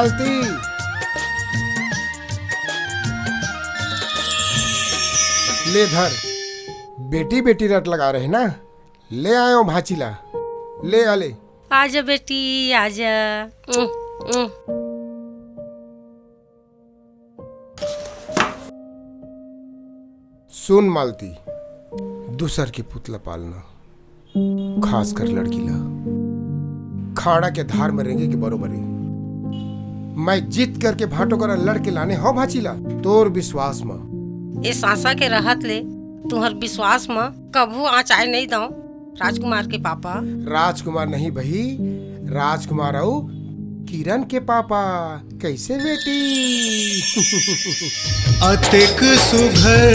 मालती, ले धर। बेटी बेटी रट लगा रहे ना, ले आयो भाचीला, ले आले। आजा बेटी आजा। सुन मालती, दूसर के पुतला पालना, खास कर लड़की ला खाड़ा के धार में रेंगे के बरोबरी। मैं जीत करके भाटो करा लड़के लाने हो भाचीला, तोर विश्वास में ए सासा के रहत ले तुहर विश्वास में कभू आँचाई नहीं दो। राजकुमार के पापा। राजकुमार नहीं बही, राजकुमार आओ किरण के पापा। कैसे बेटी? अतिक सुघर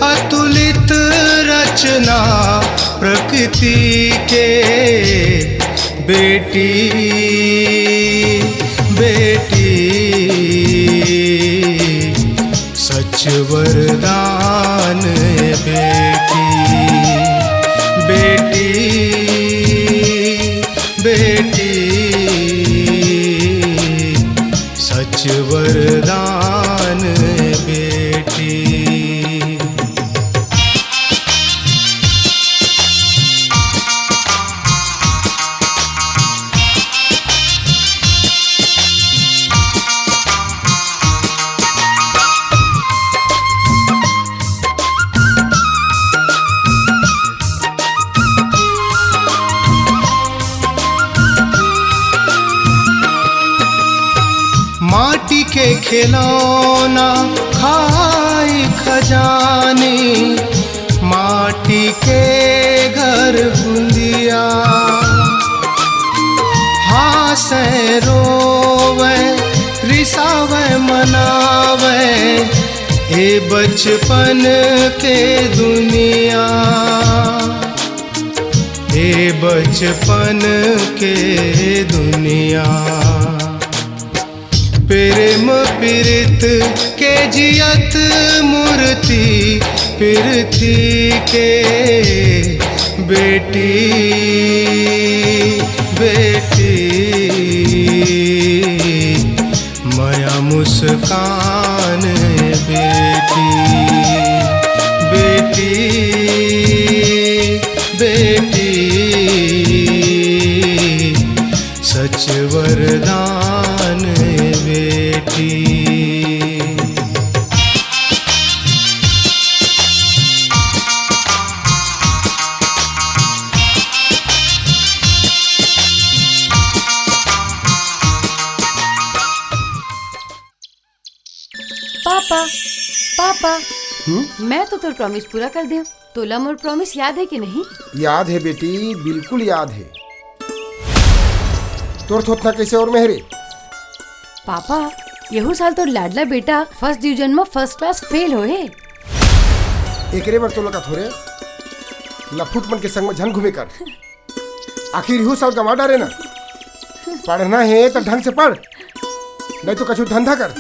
अतुलित रचना प्रकृति के, बेटी बेटी सच वरदान बेटी बेटी बेटी सच वरदान बेटी। माटी के खिलौना खाए खजाने, माटी के घर बुंदिया, हासे रोवे रिसावे मनावे, ए बचपन के दुनिया, ए बचपन के दुनिया। प्रेम पीरित के जियत मूर्ति पृथ्वी के, बेटी बेटी माया मुस्कान बेटी बेटी बेटी सच वरदान बेटी। पापा पापा, मैं तो तोर प्रॉमिस पूरा कर दिया। तोला मोर प्रॉमिस याद है कि नहीं? याद है बेटी, बिल्कुल याद है। तोर थोतना कैसे और मेहरे? पापा, यहू साल तो लाडला बेटा फर्स्ट डिवीजन में फर्स्ट क्लास फेल होए। एकरे बार तो लगा थोड़े लफुट मन के संग में झन घूमे कर। आखिर यहू साल गवा डारे ना। पढ़ना है तो ढंग से पढ़, नहीं तो कछु धंधा कर।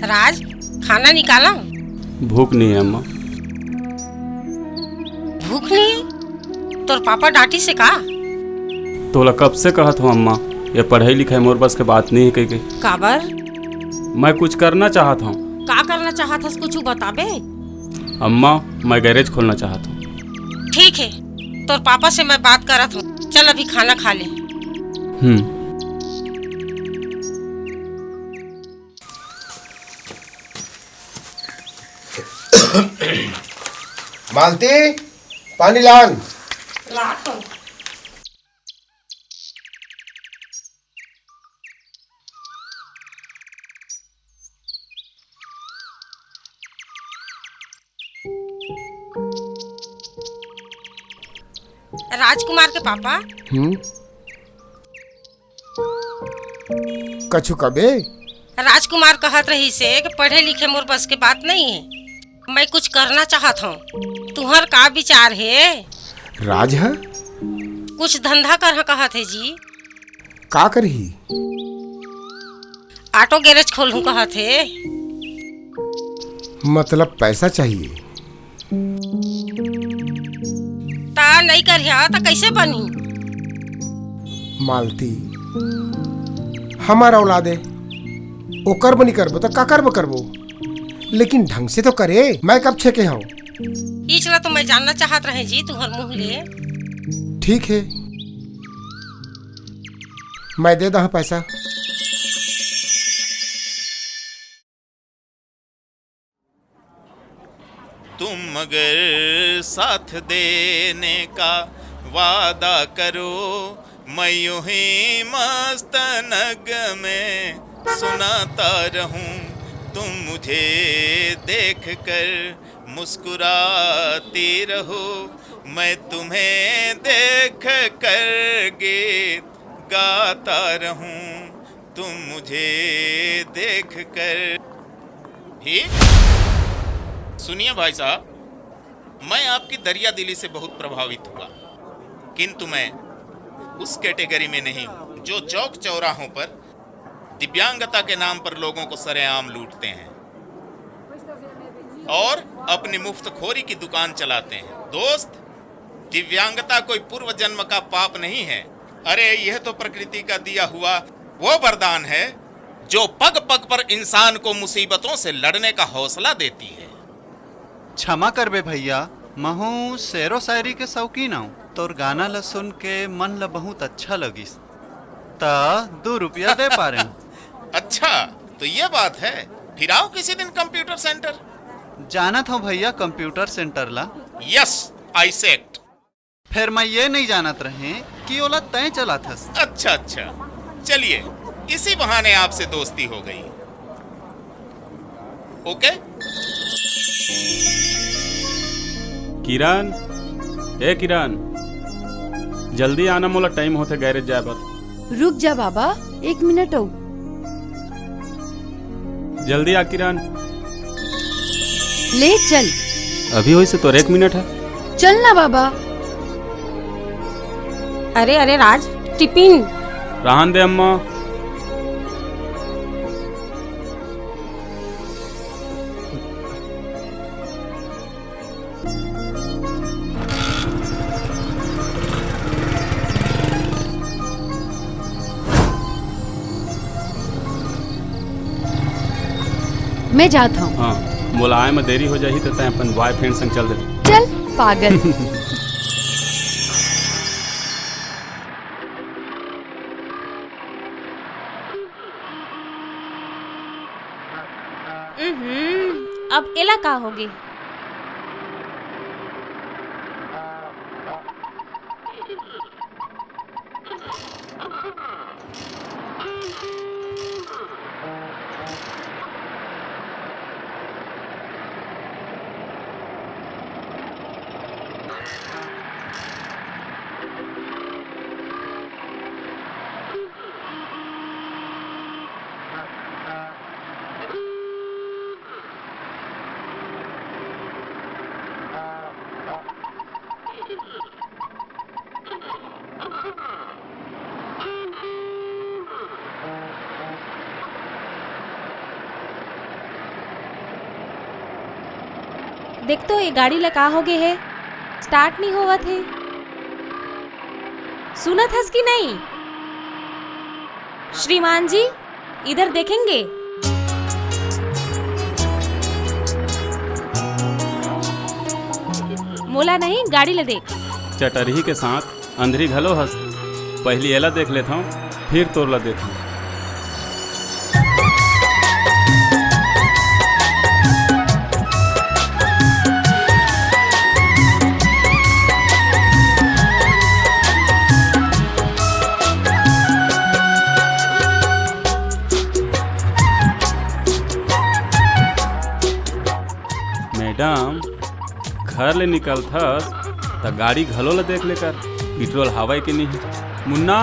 राज, खाना निकाला? भूख नहीं है अम्मा। भूख नहीं? तोर पापा डांटी से का? तोला कब से कहत हूँ अम्मा, ये पढ़ाई लिखाई मोर बस के बात नहीं है। कहीं काबर? मैं कुछ करना चाहता हूँ। का करना चाहत हस, कुछ बताबे? अम्मा, मैं गैरेज खोलना चाहता हूँ। ठीक है, तोर पापा से मैं बात करत हूँ। चल अभी खाना खा ले। मालती, पानी लान। राजकुमार के पापा। कछु कबे? राजकुमार कहत रही से कि पढ़े लिखे मोर बस के बात नहीं है, मैं कुछ करना चाहत हूँ। तुहर का विचार है? राज है? कुछ धंधा कर कहत है जी। का करही? ऑटो गैरेज खोलूं कहत है। मतलब पैसा चाहिए। ता नहीं करिया तो कैसे बनी? मालती हमारा औलाद है, ओकर बनी करबो तो का करबो, लेकिन ढंग से तो करे। मैं कब छेके हूँ? इचला तो मैं जानना चाहत रहे जी तुहर मुँह ले। ठीक है, मैं दे दा पैसा। तुम अगर साथ देने का वादा करो, मैं यूं ही मस्त नगमे सुनाता रहूं। तुम मुझे देख कर मुस्कुराती रहो, मैं तुम्हें देख कर गीत गाता रहूं। तुम मुझे देख कर ही। सुनिए भाई साहब, मैं आपकी दरिया दिली से बहुत प्रभावित हुआ, किंतु मैं उस कैटेगरी में नहीं जो चौक चौराहों पर दिव्यांगता के नाम पर लोगों को सरेआम लूटते हैं और अपनी मुफ्तखोरी की दुकान चलाते हैं। दोस्त, दिव्यांगता कोई पूर्व जन्म का पाप नहीं है। अरे यह तो प्रकृति का दिया हुआ वो वरदान है जो पग पग पर इंसान को मुसीबतों से लड़ने का हौसला देती है। क्षमा करबे भैया, महू शेरो शायरी के शौकीन हूँ। तोर गाना ला सुन के मन ला बहुत अच्छा लगिस, ता 2 रुपया दे पा रहे हूँ। अच्छा तो ये बात है, फिर आओ किसी दिन कंप्यूटर सेंटर। जाना था भैया कंप्यूटर सेंटर ला। यस आई सेक्ट। फिर मैं ये नहीं जानत रहे कि ओला तय चला था। अच्छा अच्छा, चलिए इसी बहाने आपसे दोस्ती हो गई। ओके। किरण, ए किरण, जल्दी आना, मोला टाइम होते गैरेज जाए बर। रुक जा बाबा, 1 मिनट हो। जल्दी आ किरण। ले चल। अभी वही से तो 1 मिनट है। चल ना बाबा। अरे अरे राज, टिफिन रहन दे अम्मा। मैं जाता हूँ। हाँ, मोला आए में देरी हो जाही तो तय अपन बॉयफ्रेंड संग चल दे। चल पागल। अब एला का होगे? देख तो ये गाड़ी लगा हो गए है, स्टार्ट नहीं हुआ थे। सुना था कि नहीं? श्रीमान जी इधर देखेंगे। मोला नहीं, गाड़ी ले देख। चटरही के साथ अंधरी घलो हंस। पहली एला देख लेता हूँ, फिर तोरला देखूँ। मैडम, घर ले निकल थस त गाड़ी घलो ला देख लेकर पेट्रोल हवा कि नहीं। मुन्ना,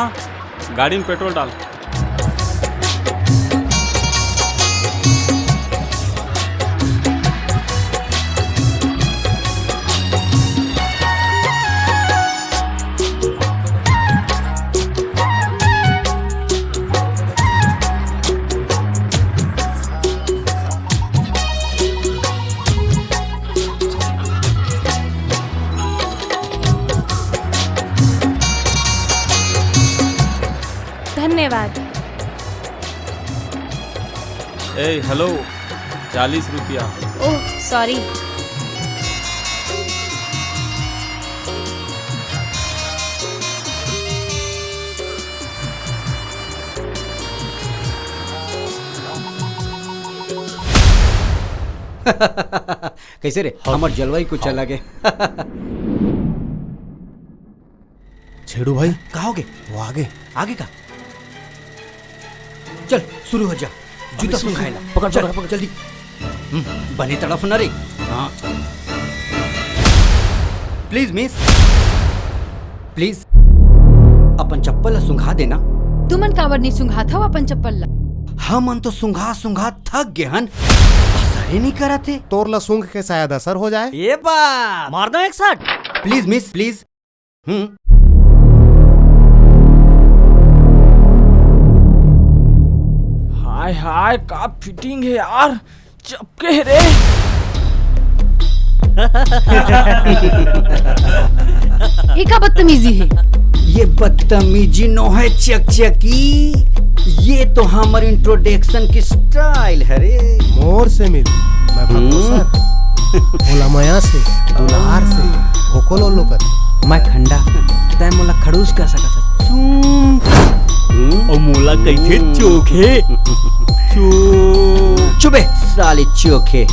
गाड़ी में पेट्रोल डाल। धन्यवाद। ए हेलो, 40 रुपया। Oh sorry. कैसे रे हमार जलवाई को चला गए। छेड़ू भाई कहोगे वो आगे आगे का? चल शुरू हो जा। जूता सुन खाएला। पकड़ चल, पकड़ पकड़ जल्दी। बने तड़फ न रे। हाँ प्लीज मिस, प्लीज अपन चप्पल ला सुंघा देना। तुमन काबर नहीं सुंघा था अपन चप्पल ला? हमन तो सुंघा सुंघा थक गए हन, असर नहीं करा थे। तोर ला सूंघ के शायद असर हो जाए। ये बात मार दो 160। Please miss please. Hi hi का फिटिंग है यार, चपके है रे। ये का बदतमीजी है? ये बदतमीजी नो है चकचकी, ये तो हमारे इंट्रोडक्शन की स्टाइल है रे। मोर से मिल मैं सर बोला मया से दुलार से होकोलो लोकत मैं खंडा तय मोला खड़ूस कह सकत और मोला कैथे चोखे चुबे साले चोखे।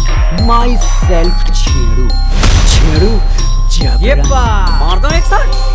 माई सेल्फ छेड़ू छेड़ू जब ये मार दो 160।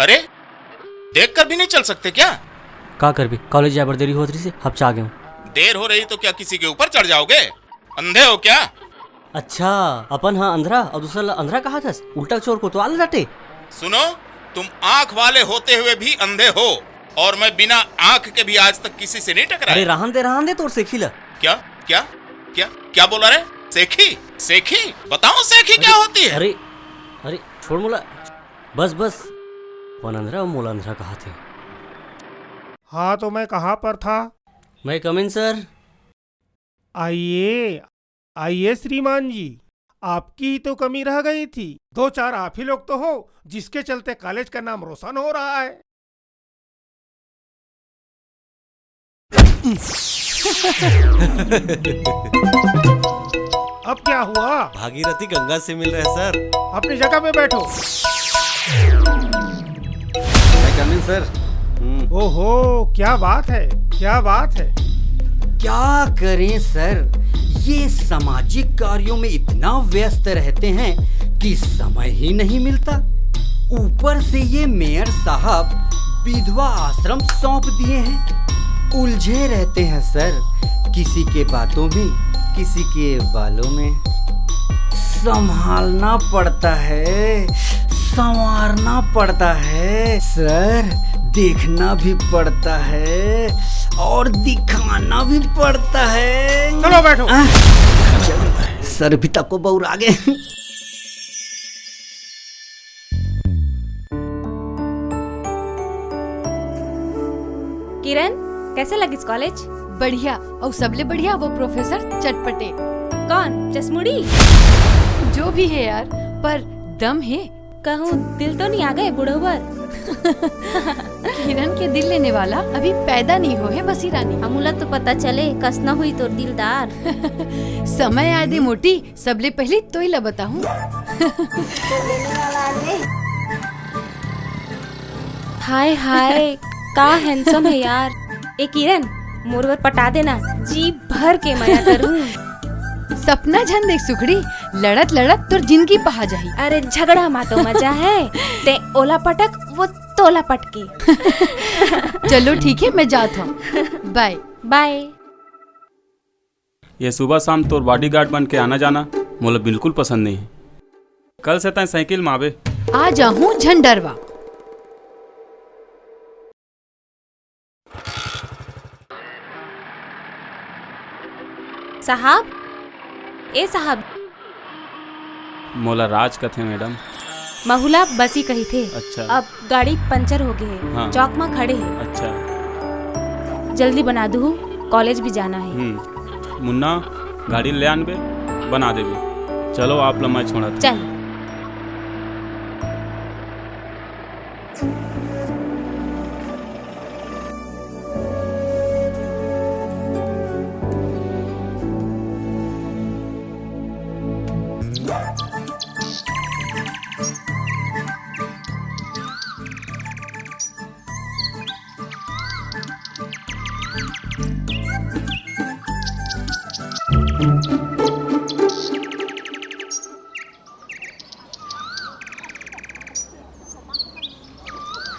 अरे देखकर भी नहीं चल सकते क्या? का कर भी कॉलेज जाए देरी हो रही से अब चा गए। देर हो रही तो क्या किसी के ऊपर चढ़ जाओगे? अंधे हो क्या? अच्छा अपन हाँ अंधरा और दूसरा अंधरा कहा था, उल्टा चोर को तो आल डाटे। सुनो, तुम आंख वाले होते हुए भी अंधे हो और मैं बिना आंख के भी आज तक किसी से नहीं टकराया। अरे रहन दे तोर सेखी ला। क्या क्या क्या क्या बोला रे? सेखी सेखी बताओ सेखी क्या होती है? अरे अरे छोड़ मोला, बस वन अंधरा और मोला अंधरा कहा थे। हाँ तो मैं कहाँ पर था? मैं कम इन सर। आइए आइए श्रीमान जी, आपकी ही तो कमी रह गई थी। 2-4 आप ही लोग तो हो जिसके चलते कॉलेज का नाम रोशन हो रहा है। अब क्या हुआ? भागीरथी गंगा से मिल रहे सर। अपनी जगह पे बैठो। मैं कम इन सर। ओहो क्या बात है, क्या बात है। क्या करें सर, ये सामाजिक कार्यों में इतना व्यस्त रहते हैं कि समय ही नहीं मिलता। ऊपर से ये मेयर साहब विधवा आश्रम सौंप दिए हैं। उलझे रहते हैं सर, किसी के बातों में, किसी के बालों में। संभालना पड़ता है, संवारना पड़ता है सर, देखना भी पड़ता है और दिखाना भी पड़ता है। चलो बैठो। सर भी तक को बौरा गए। किरण, कैसे लगिस कॉलेज? बढ़िया, और सबले बढ़िया वो प्रोफेसर चटपटे। कौन, चश्मुड़ी? जो भी है यार, पर दम है। कहूँ दिल तो नहीं आ गए बुढ़ोबर? किरण के दिल लेने वाला अभी पैदा नहीं हो है बसी रानी। हमूला तो पता चले कस न हुई तो दिलदार। समय आदि मोटी, सबले पहले तो ही बताऊं। हाय हाय, का हैंडसम है यार। ए किरण, मोरवर पटा देना, जी भर के माया करूं। सपना झन देख सुखड़ी, लड़त लड़त तो जिंदगी पहा जाही। अरे झगड़ा मा तो मजा है, ते ओला पटक वो तोला पटके। चलो ठीक है, मैं जाता हूँ। Bye bye. ये सुबह शाम तोर बॉडीगार्ड बन के आना जाना मोला बिल्कुल पसंद नहीं है। कल से तय साइकिल में आवे। आ जाऊँ झंडरवा। साहब, ए साहब। मोला राज कथे मैडम। महुला बसी कही थे। अच्छा। अब गाड़ी पंचर हो गई है। हाँ। चौक में खड़े हैं। अच्छा। जल्दी बना दू, कॉलेज भी जाना है। मुन्ना, गाड़ी ले आनबे, बना देबे। चलो आप लम्हा छोड़ा। चल।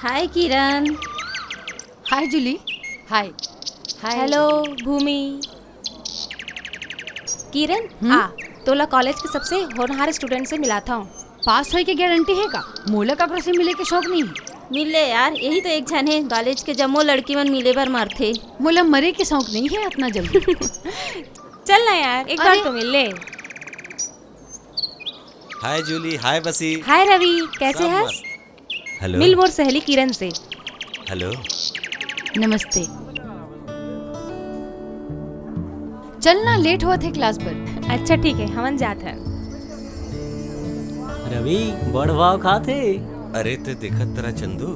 हाय किरण। हाय जूली। हाय। हाय। हेलो भूमि। किरण, आ तोला कॉलेज के सबसे होनहार स्टूडेंट से मिलाता हूँ। पास होए के गारंटी है का? मोला का से मिले के शौक नहीं है। मिले यार, यही तो एक जन है कॉलेज के जम्मो लड़की मन मिले बार मारथे। मोला मरे के शौक नहीं है इतना जल्दी। चल ना यार, एक बार तो मिल ले। हाय जूली, हाय बसी। हाय रवि, कैसे हैं? हेलो। मिल मोर सहेली किरण से। हेलो। नमस्ते। चलना, लेट हुआ थे क्लास पर। अच्छा ठीक है, हमन जाते हैं। रवि, बड़ भाव खाते। अरे ते देखत तेरा चंदू,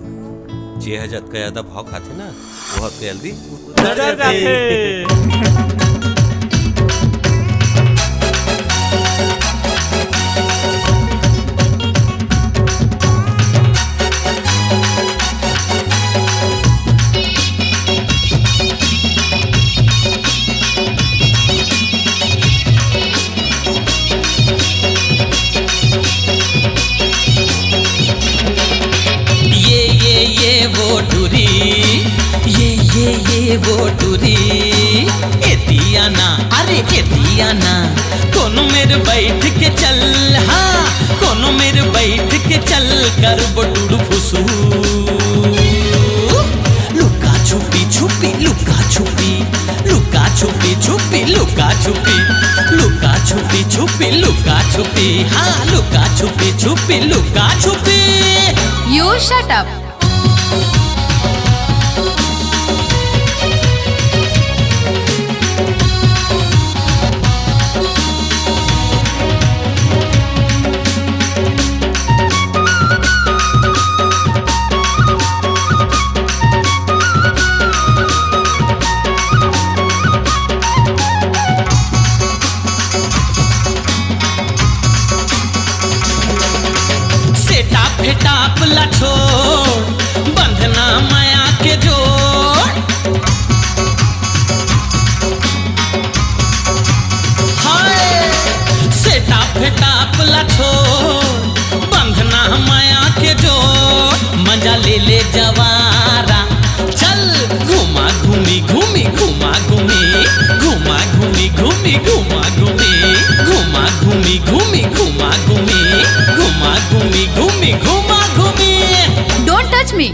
जे हजत का ज्यादा भाव खाते ना, वो हफ्ते जल्दी उतर जाते। ये वो टूरी एतियाना, अरे एतियाना, कोनो मेरे बैठ के चल, हाँ कोनो मेरे बैठ के चल कर बटूर फुसू। लुका छुपी छुपी, लुका छुपी, लुका छुपी छुपी, लुका छुपी, लुका छुपी छुपी, लुका छुपी, हाँ लुका छुपी छुपी, लुका छुपी। You shut up. टापला छोड़ बंधना माया के जोड़, हाय सेटा फेटापला छोड़ बंधना माया के जोड़। घूमी घूमी घुमा घूमी घुमा घूमी घूमी घुमा घूमी। Don't touch me.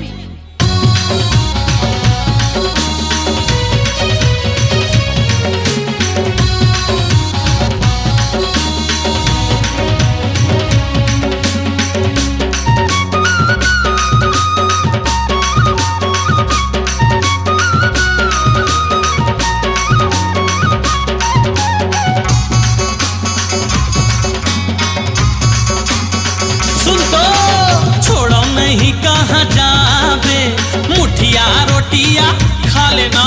सुन तो छोड़ो नहीं कहाँ जावे, मुठिया रोटिया खा लेना।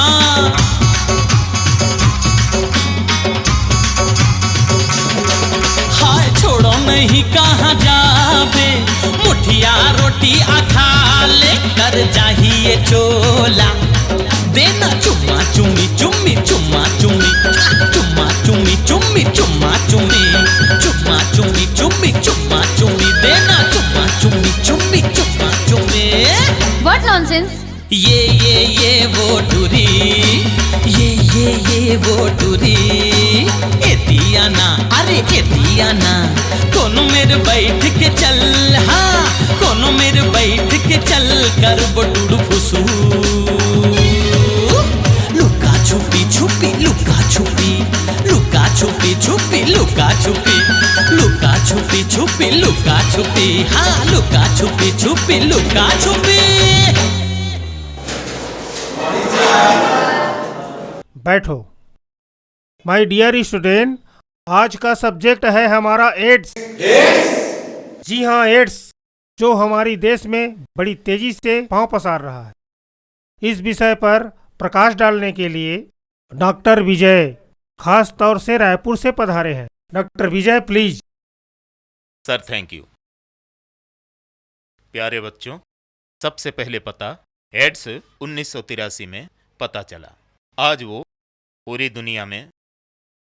हाय छोड़ो नहीं कहाँ जावे, मुठिया रोटिया खा ले कर चाहिए चोला। देना चुम्मा चुम्मी चुम्मी चुम्मा चुम्मी चुम्मा चुम्मी चुम्मी चुम्मा चुम्मी चुम्मा चुम्मी चुम्मी चुम्मा चुम्मी। देना चुम्मा चुम्मी चुम्मी चुम्मा चुम्मी। What nonsense. ये वो टूरी, ये वो टूरी। एतियाना अरे एतियाना, कोनो मेरे बैठ के चल, हाँ कोनो मेरे बैठ के चल कर बटुड़ फुसू। लुका छुपी छुपी लुका छुपी लुका छुपी छुपी लुका छुपी लुका छुपी छुपी लुका छुपी, हाँ लुका छुपी छुपी लुका छुपी। बैठो। माय डियर स्टूडेंट, आज का सब्जेक्ट है हमारा एड्स। जी हाँ, एड्स जो हमारी देश में बड़ी तेजी से पांव पसार रहा है। इस विषय पर प्रकाश डालने के लिए डॉक्टर विजय खास तौर से रायपुर से पधारे हैं। Doctor Vijay please. Sir thank you. प्यारे बच्चों, सबसे पहले पता एड्स 1983 में पता चला। आज वो पूरी दुनिया में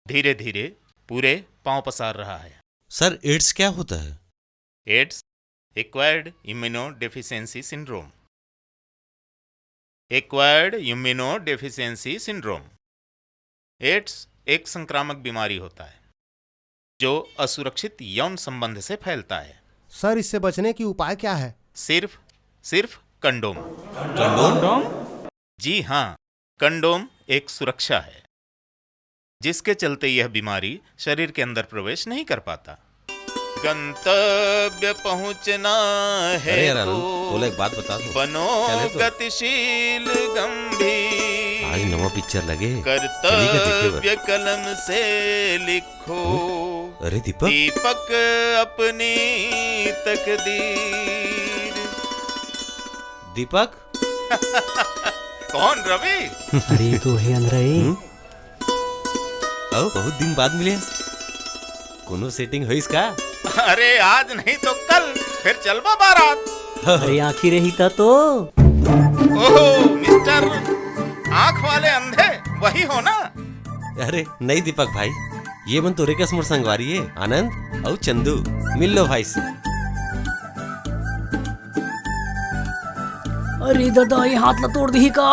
धीरे धीरे पूरे पांव पसार रहा है। सर एड्स क्या होता है? AIDS acquired immunodeficiency syndrome. Acquired immunodeficiency syndrome. AIDS एक संक्रामक बीमारी होता है जो असुरक्षित यौन संबंध से फैलता है। सर इससे बचने की उपाय क्या है? सिर्फ कंडोम। कंडोम? जी हाँ, कंडोम एक सुरक्षा है जिसके चलते यह बीमारी शरीर के अंदर प्रवेश नहीं कर पाता। गंतव्य पहुंचना है। अरे यार आनंद, बोला एक बात बता दो। बनो तो? गतिशील गंभीर, आज नवा पिक्चर लगे, कर्तव्य कलम से लिखो। अरे दीपक अपनी तकदीर। दीपक? कौन रवि? अरे तो है अंदर। बहुत दिन बाद मिले, कोनो सेटिंग हुई इसका? अरे आज नहीं तो कल फिर चलबा बारात। अरे आखिर रही था तो। ओहो मिस्टर आंख वाले अंधे, वही हो ना? अरे नहीं दीपक भाई, ये मन तोरे कसमर संगवारी है। आनंद और चंदू मिल लो भाई से। अरे दादा ये हाथ ला तोड़ दी का।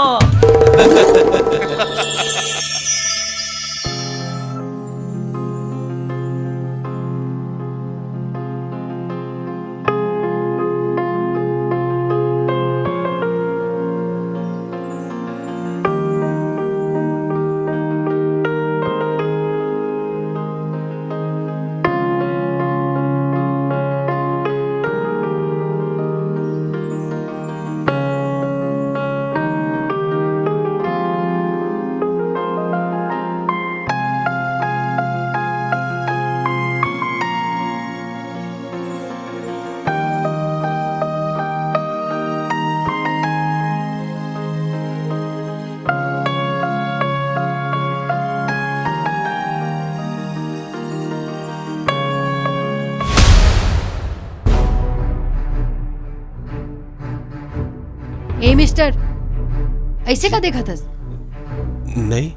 ए मिस्टर, ऐसे का देखा थस? नहीं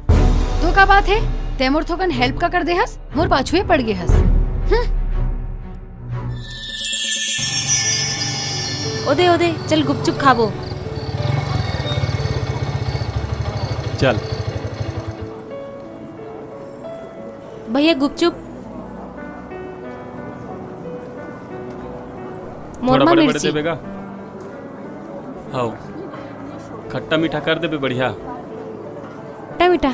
तो का बात है? तैमूर थोकन हेल्प का कर दे हस, मोर पाछुए पड़ गए हस। ओदे ओदे चल गुपचुप खाबो। चल भैया गुपचुप। थोड़ा बड़े बड़े मिर्ची देबेगा। हाँ खट्टा मीठा कर देबे बढ़िया। खट्टा मीठा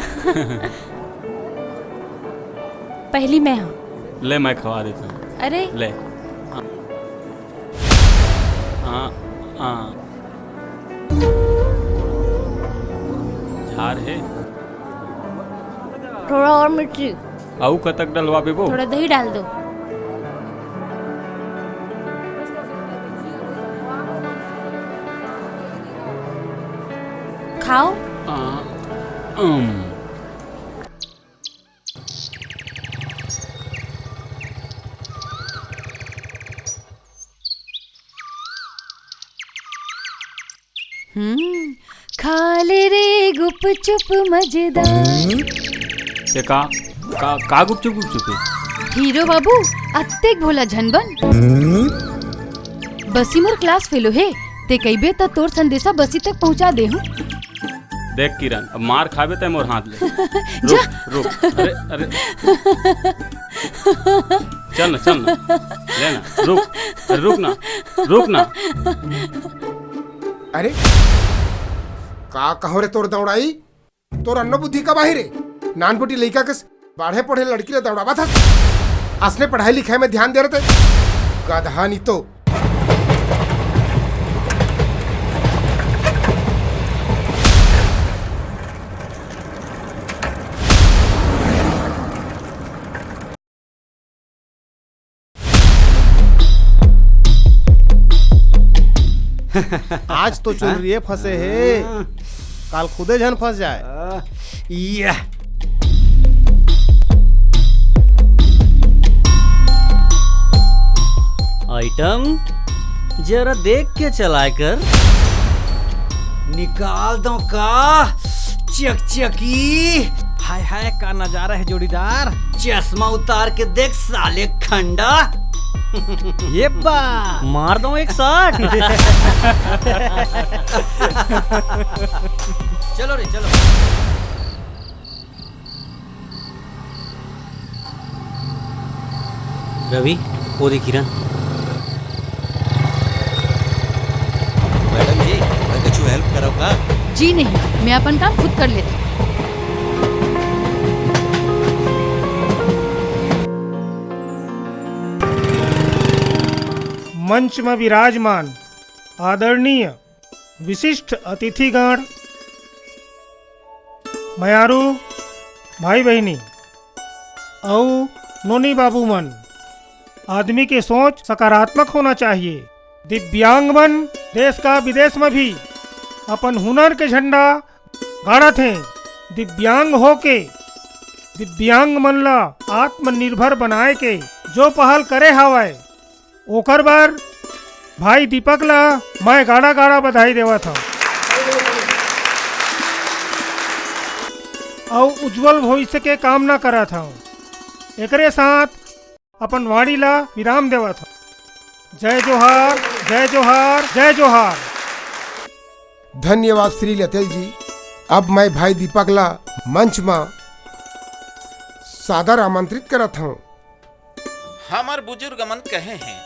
पहली मैं हूँ। ले मैं खवा देता हूँ। अरे ले हाँ हाँ झार है। थोड़ा और मिर्ची, आऊ कतक डलवा बेबो। थोड़ा दही डाल दो। खाओ। खा ले रे गुप चुप मजेदार। ये का गुपचुप है? हीरो बाबू अत्तेक भोला झनबन। बसी मोर क्लास फेलो है, ते कईबे त तोर संदेशा बसी तक पहुंचा दे हूं। देख किरण, अब मार खाबे ते मोर हाथ ले। जा। रुक अरे अरे चल ना लेना। रुक ना। अरे का कहो रे तोर दौड़ाई? तोर अन्नो बुद्धि का बाहिर है। नानपुटी लड़का के बाढ़े पढ़े लड़की ले दौड़ावा था। असने पढ़ाई लिखाई में ध्यान दे रहे थे। गधा नहीं तो आज तो चुनरिए फंसे है, काल खुदे जन फंस जाए। आइटम जरा देख के चलाए कर। निकाल दो का चकचकी। हाय हाय का नजारा है जोड़ीदार। चश्मा उतार के देख साले खंडा। ये बा मार दो एक शॉट। चलो रे चलो। रवि वो देख किरण। मैडम जी मैं कुछ हेल्प करो का? जी नहीं, मैं अपन काम खुद कर लेता। मंच में विराजमान आदरणीय विशिष्ट अतिथिगण, मयारू भाई बहनी और नोनी बाबू मन, आदमी की सोच सकारात्मक होना चाहिए। दिव्यांग मन देश का विदेश में भी अपन हुनर के झंडा गाड़त हैं। दिव्यांग होके दिव्यांग मन ला आत्मनिर्भर बनाए के जो पहल करे हवाए, ओकर बार भाई दीपक ला मैं गाड़ा गाड़ा बधाई देवा था और उज्जवल भविष्य के कामना करा था। एकरे साथ अपन वाणी ला विराम देवा था। जय जोहार, जय जोहार, जय जोहार। धन्यवाद श्री लतेल जी। अब मैं भाई दीपक ला मंच में सादर आमंत्रित करत हूँ। हमार बुजुर्ग मन कहे हैं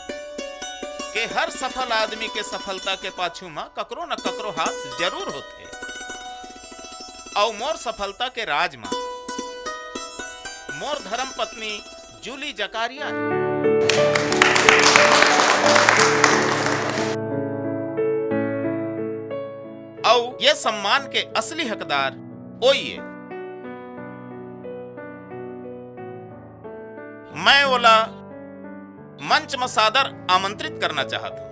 कि हर सफल आदमी के सफलता के पाछू में ककरो न ककरो हाथ जरूर होते। और मोर सफलता के राज में मोर धर्म पत्नी जूली जकारिया है। और ये सम्मान के असली हकदार ओइए। मैं ओला मंच में सादर आमंत्रित करना चाहता हूं।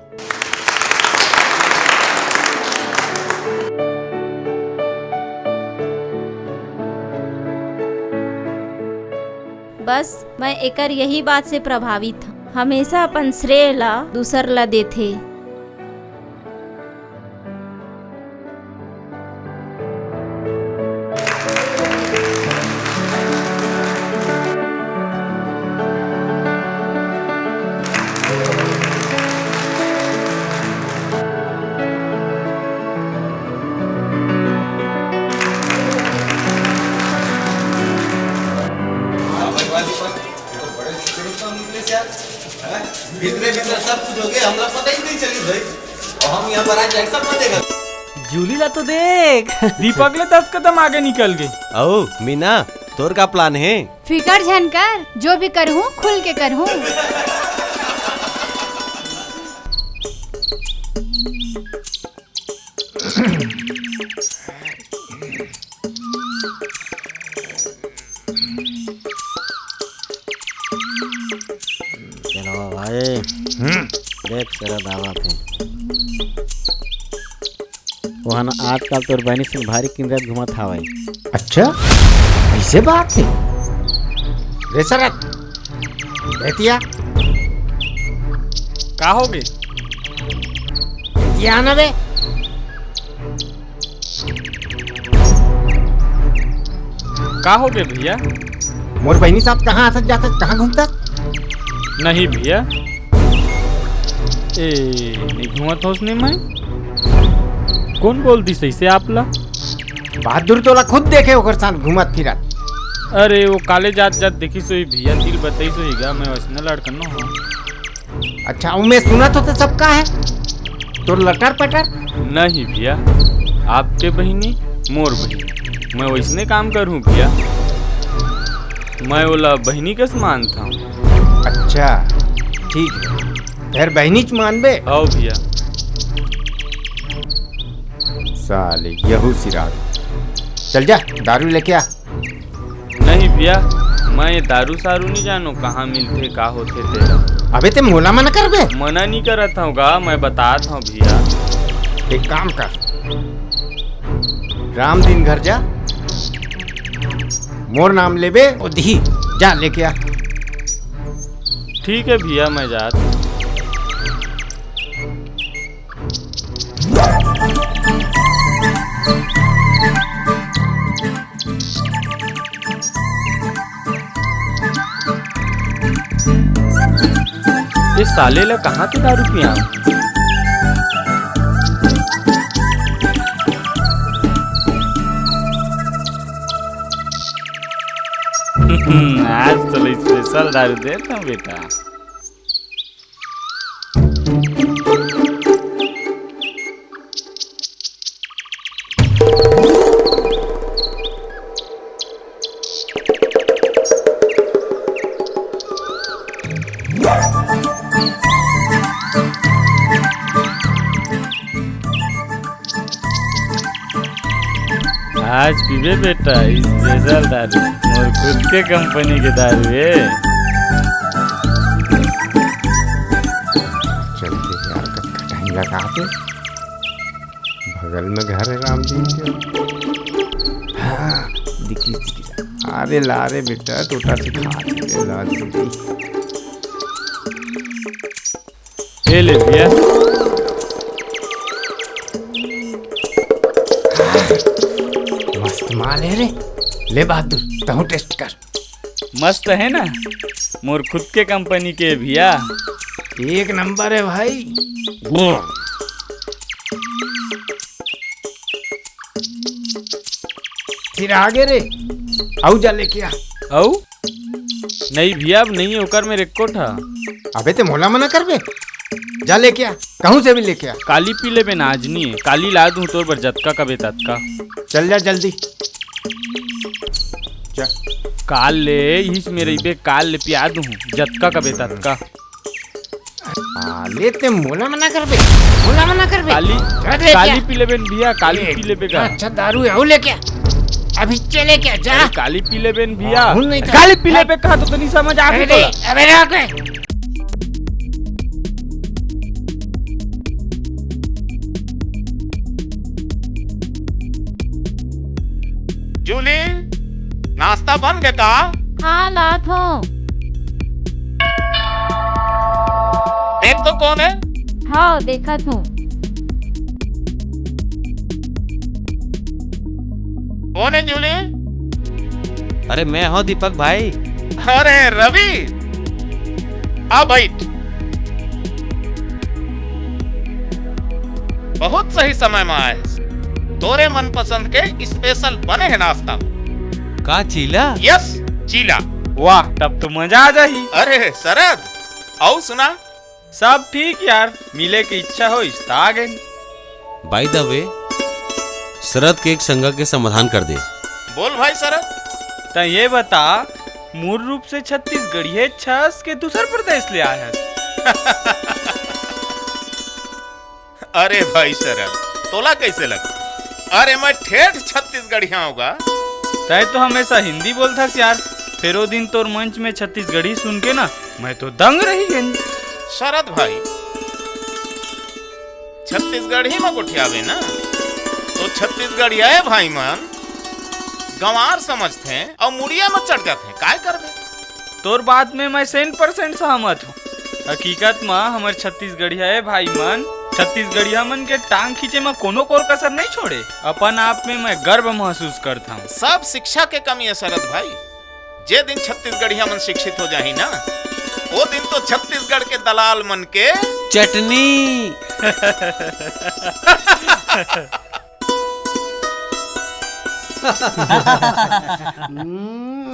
बस मैं एकर यही बात से प्रभावित हूँ। हमेशा अपन श्रेय ला दूसर ला देथे। भीतरे भीतर सब कुछ हो गया, हमरा पता ही नहीं चली भाई। और हम यहाँ पर आज सब ना देखा। जूली ला तो देख, दीपक ले 10 कदम आगे निकल गए। ओ मीना, तोर का प्लान है? फिकर झनकर, जो भी करहूँ खुल के करहूँ। चलो भाई, देख तेरा दावा थे वहाँ ना आजकल तोर बहनी से भारी किनरत घुमा था भाई। अच्छा ऐसे बात थी रे सरत बेटिया का हो गए? बेटिया ना बे का हो गए भैया? मोर बहनी साहब कहाँ आते जाते कहाँ घूमता? नहीं भैया, ए नहीं घुमत होस नहीं मैं। कौन बोल दी सही से आप ला? बहादुर तोला खुद देखे ओकर साथ घूमत फिरत। अरे वो काले जात जात देखी सोई भैया, तिल बताई सोईगा मैं वैसने लड़कन न हूँ। अच्छा उमे सुना तो सबका है तो लटर पटर? नहीं भैया, आपके बहिनी मोर बहिनी, मैं वैसने काम करूँ भैया। मैं बोला बहिनी के समान था। अच्छा ठीक है, फिर बहनी च मानबे? आओ भैया। साले यहू सिराग, चल जा दारू लेके आ। नहीं भैया, मैं ये दारू सारू नहीं जानो कहाँ मिलते का होते तेरा। अबे ते मोला मना कर बे। मना नहीं करता हूँ, मैं बताता हूँ भैया। एक काम कर, राम दिन घर जा, मोर नाम लेबे और दी जा लेके आ। ठीक है भैया, मैं जाता हूँ। ये साले ला कहाँ के दारू पिया? आज तो स्पेशल दारू देता हूँ बेटा। आज पीबे बेटा स्पेशल दारू, और खुद के कंपनी के दारू है। चलते यार कब टाइम लगाते, बगल में घर है राम जी के। हाँ दिखी अरे ला रे बेटा टोटा से खा ला दे। ये ले भैया। मस्त माल है रे, ले बहादुर तहु टेस्ट कर। मस्त है ना, मोर खुद के कंपनी के भैया। एक नंबर है भाई। फिर आगे रे आउ जा लेके आ। आउ नहीं भैया, अब नहीं होकर मेरे को था। अबे ते मोला मना कर बे, जा लेके आ, कहूँ से भी लेके आ। काली पीले में नाज नहीं है, काली ला दूं तोर पर जतका का बेतात का। चल जा जल्दी जा। काल ले इस मेरे बे काल ले पिया दूं जतका का बेतात का। लेते मोला मना कर बे, मोला मना कर बे। काली पीले बेन भैया, काली पीले बेगा। अच्छा दारू है, लेके आ अभी, चले क्या जा। काली पीले बेन भैया, तो काली पीले पे कहा तो नहीं समझ आ गई। अबे रोके। जूली, नाश्ता बन गया का? हाँ लात हूँ। देख तो कौन है? हाँ देखा हूँ। कौन है जूली? अरे मैं हूँ दीपक भाई। अरे रवि, आ बैठ। बहुत सही समय में आए, तोरे मनपसंद के स्पेशल बने हैं नाश्ता। का चीला? यस चीला। वाह, तब तो मजा आ जाही। अरे शरद, आओ सुना। सब ठीक यार, मिले की इच्छा हो इस आ गए। बाय द वे, शरद के एक शंका के समाधान कर दे। बोल भाई शरद। तो ये बता, मूल रूप से छत्तीसगढ़ी है छस के दूसर प्रदेश ले आया है? अरे भाई शरद, तोला कैसे लगा? अरे मैं ठेठ छत्तीसगढ़िया होगा। तय तो हमेशा हिंदी बोलता यार, फिर वो दिन तोर मंच में छत्तीसगढ़ी सुन के ना मैं तो दंग रही गई। शरद भाई, छत्तीसगढ़ी में गोठियावे ना तो छत्तीसगढ़िया है भाई मन गंवार समझते हैं और मुड़िया में चढ़ जाते हैं। काय कर दे? तोर बात में मैं 100% सहमत हूँ। हकीकत में हमारे छत्तीसगढ़िया है भाई मन, छत्तीसगढ़िया मन के टांग खींचे में कोनो कोर कसर नहीं छोड़े। अपन आप में मैं गर्व महसूस करता हूँ। सब शिक्षा के कमी है शरद भाई। जे दिन छत्तीसगढ़िया मन शिक्षित हो जाही ना, वो दिन तो छत्तीसगढ़ के दलाल मन के चटनी।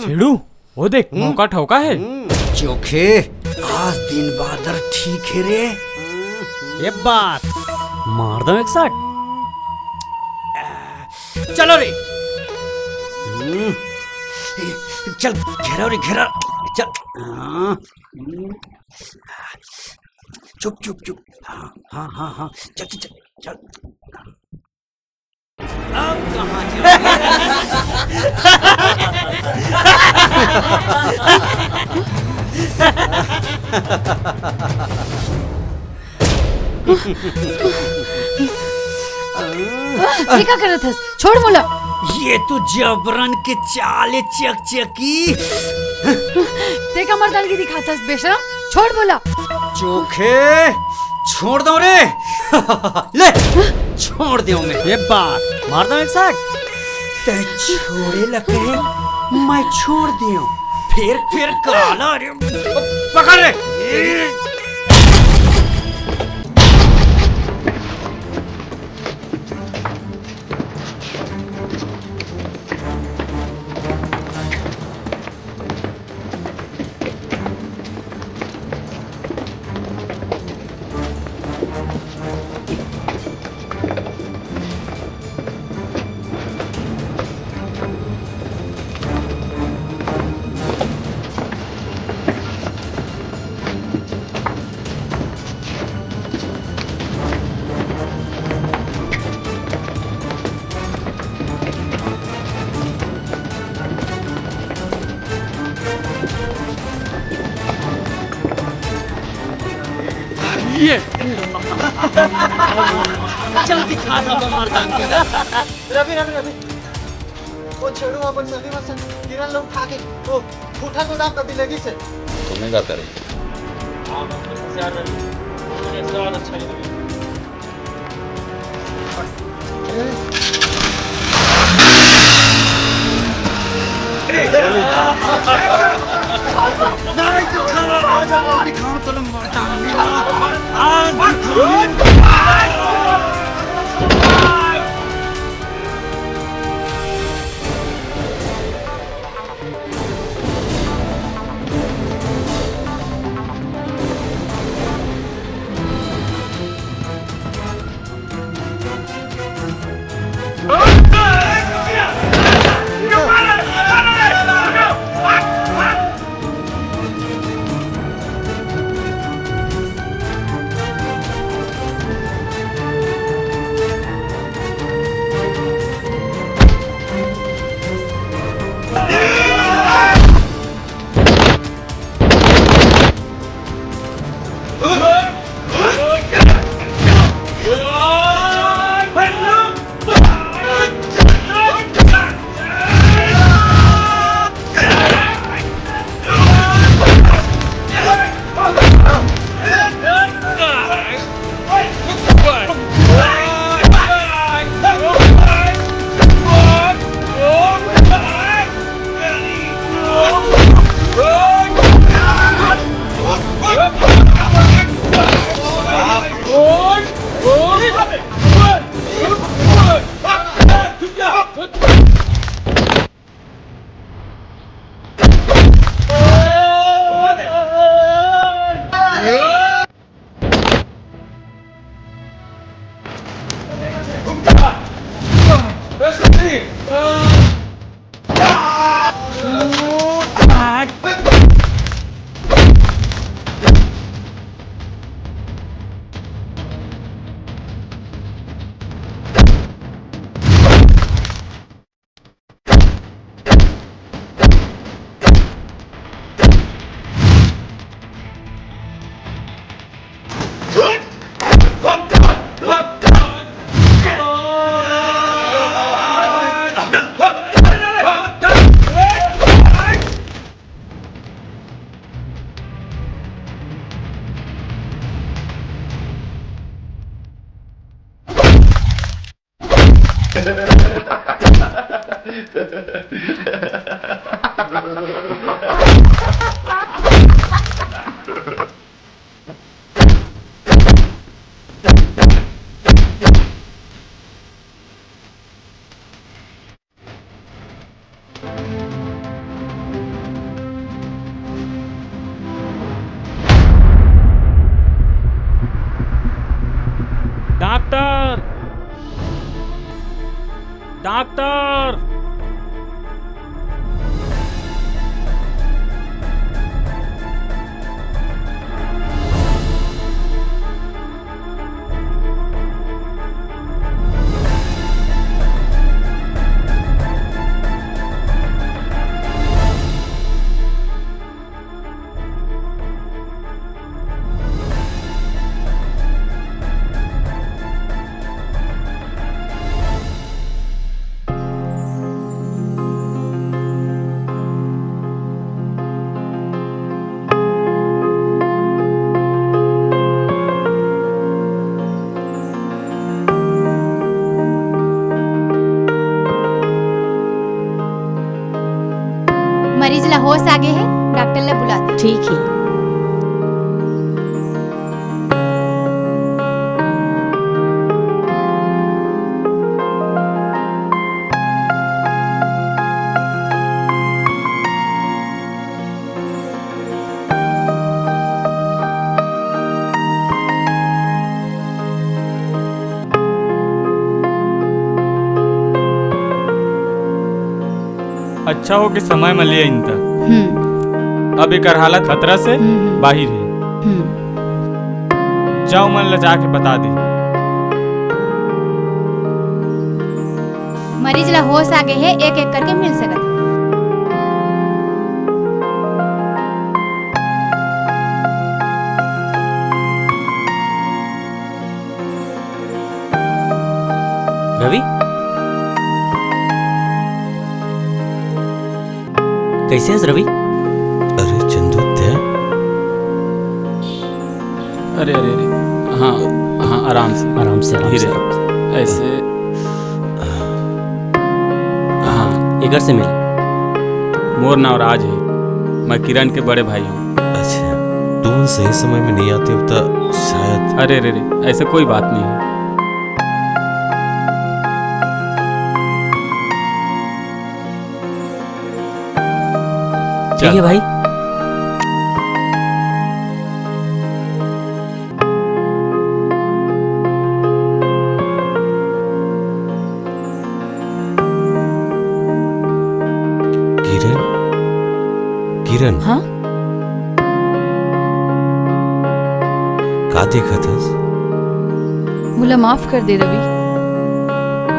छेड़ू, वो देख मौका ठोका है। चोखे, आज दिन बादर ठीक है रे। ये बात मार दो एक साथ। चलो रे। चल घेरा रे घेरा। चल। चुप चुप चुप। हाँ हाँ हाँ चल चल चल। अब कहाँ क्या कर रहा था? छोड़ मोला। ये तो जबरन के चाले चक चकी। देखा मर्दानगी दिखाता बेशरम। छोड़ बोला। चोखे, छोड़ दो रे। ले, छोड़ दो मैं। ये बात मार दो एक साथ। ते छोड़े लगे, मैं छोड़ दियो। फिर काला रे। पकड़ रे। चल दिखा था मर्दानगी। रवि रवि रवि, वो छेड़ू अपन नदी में से किरण लोग उठा के वो फूटा गोदाम कभी लगी से तुम्हें क्या करे? डॉक्टर डॉक्टर मरीज ला होश आगे है, डॉक्टर ला बुला दे। ठीक है। अच्छा हो कि समय में ले इंता। अब एक हालत खतरा से बाहर है। जाओ मन ला जाके बता दे। मरीज ला होश आगे है, एक एक करके मिल सकत। रवि कैसे है रवि? अरे चंदू त्या? अरे अरे अरे हाँ हाँ आराम से आराम से ऐसे हाँ इधर से मिल। मोर नाम राज है, मैं किरण के बड़े भाई हूँ। अच्छा तुम सही समय में नहीं आते हो तो शायद। अरे अरे अरे ऐसा कोई बात नहीं है। ठीक है भाई। किरण किरण हाँ का देखा था? मुला माफ कर दे रवि,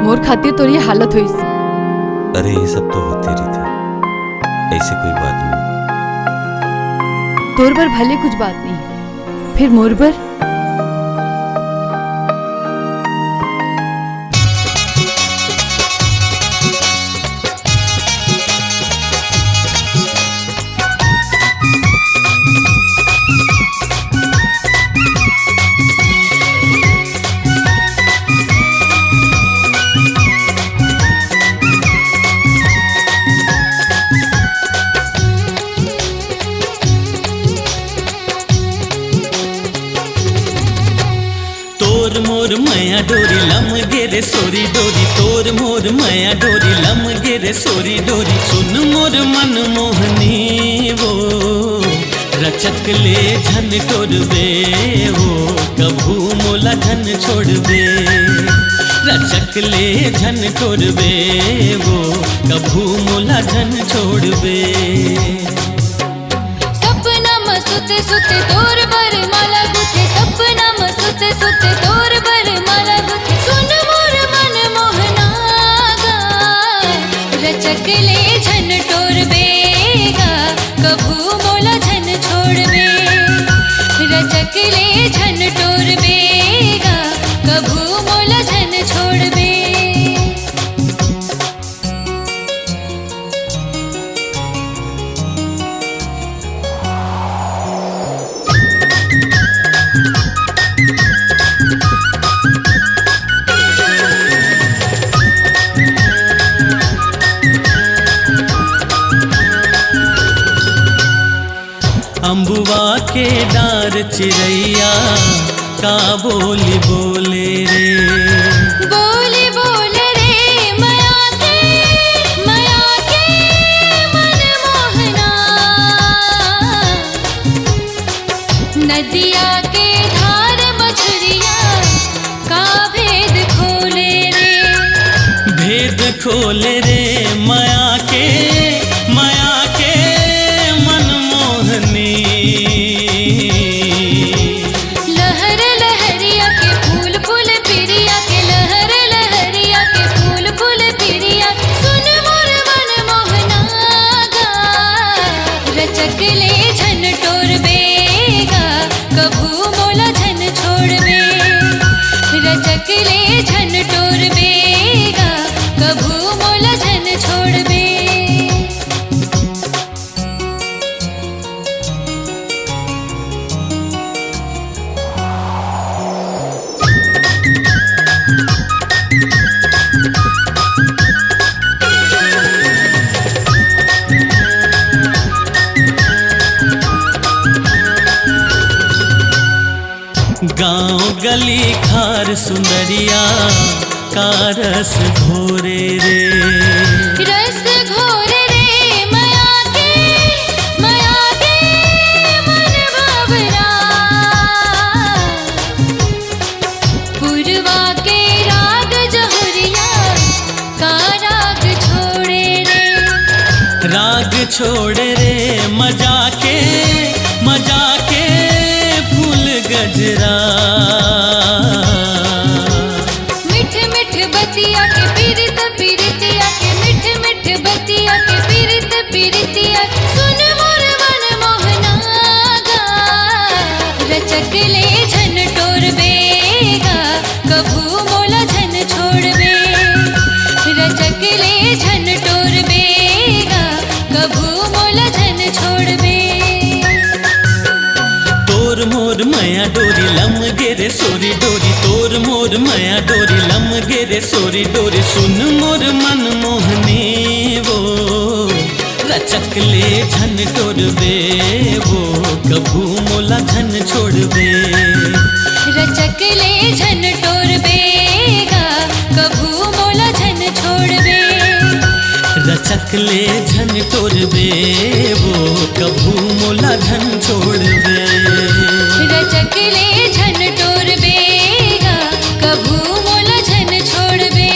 मोर खातिर तोरी हालत हुई। अरे ये सब तो होते रहते, ऐसे कोई बात नहीं। तोर पर भले कुछ बात नहीं, फिर मोर पर तोर मोर माया डोरी लम गेरे सोरी डोरी, तोर मोर माया डोरी लम गेरे सोरी डोरी। सुन मोर मन मोहनी वो रचक ले झन टोरबे वो, कभू मोला झन छोड़बे। रचक ले झन टोरबे वो, कभू मोला झन छोड़बे। सपना में सुते सुते तोर बर माला गुथे, सपना में सुते सुते तोर बर माला गुथे। सुन मोर मन मोहनागा रचक ले झन टोरबेगा, कभू मोला झन छोड़बे। रचक ले झन टोरबेगा, कभू मोला झन छोड़बे। चिड़ैया का बोली बोले रे। बोले बोले रे माया के मन मोहना। नदिया के धार मछुरिया का भेद खोले रे। भेद खोले रे माया के मन मोहनी। लहर लहरिया के फूल फूल पिरिया के लहर लहरिया के फूल फूल पिरिया सुन मोर मन मोहना गा। रचक ले झन टोर बेगा कभू मोला झन छोड़बे। रचक ले झन टोर बेगा कभू मोला झन छोड़बे। गांव गली खार सुंदरिया का रस घोरे रे। रस घोर रे माया के मन भावना। पुरवा के राग जहुरिया का राग छोड़े रे। राग छोड़े रे मजा के फूल गजरा। मिठ मिठ बतिया के पीरित पीरितिया के मिठ मिठ बतिया के पीरित पीरितिया सुन मोर मन मोहना गा। रचक ले झन टोर बेगा कभू मोला झन छोड़बे। रचक ले झन टोर बेगा कभू मोला झन छोड़बे। तोर मोर माया डोरी लम गेरे सोरी डोरी। तोर मोर माया डोरी लम गेरे सोरी डोरी सुन मोर मन मोहने वो। रचक ले झन टोरबे वो कभू मोला झन छोड़बे। रचक ले झन टोर बेगा कभू मोला झन छोड़बे। रचक ले झन टोरबे वो कभू मोला झन छोड़बे। रचक ले झन टोर बेगा कभू मोला झन छोड़बे।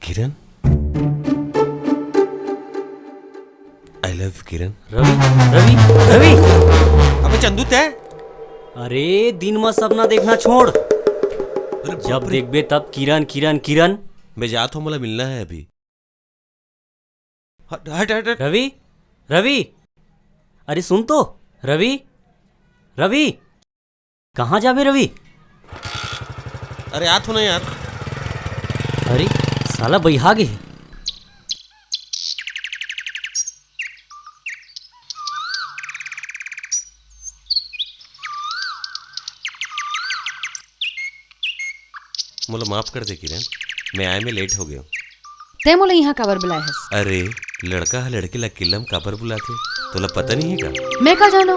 किरण, आई लव किरण। रवि रवि रवि अबे चंदू तय। अरे दिन में सपना देखना छोड़। जब देखबे तब किरण किरण किरण। मैं जात हूँ, मला मिलना है अभी। हट हट हट, हट। रवि रवि अरे सुन तो। रवि रवि कहाँ जाबे रवि? अरे आत हो ना यार। अरे साला बैहागे है। मोला माफ कर दे किरण, मैं आए में लेट हो गया। ते मोला यहाँ काबर बुलाए हस? अरे लड़का है लड़के ला किल्लम काबर बुलाते, तोला पता नहीं है का? मैं का जानो?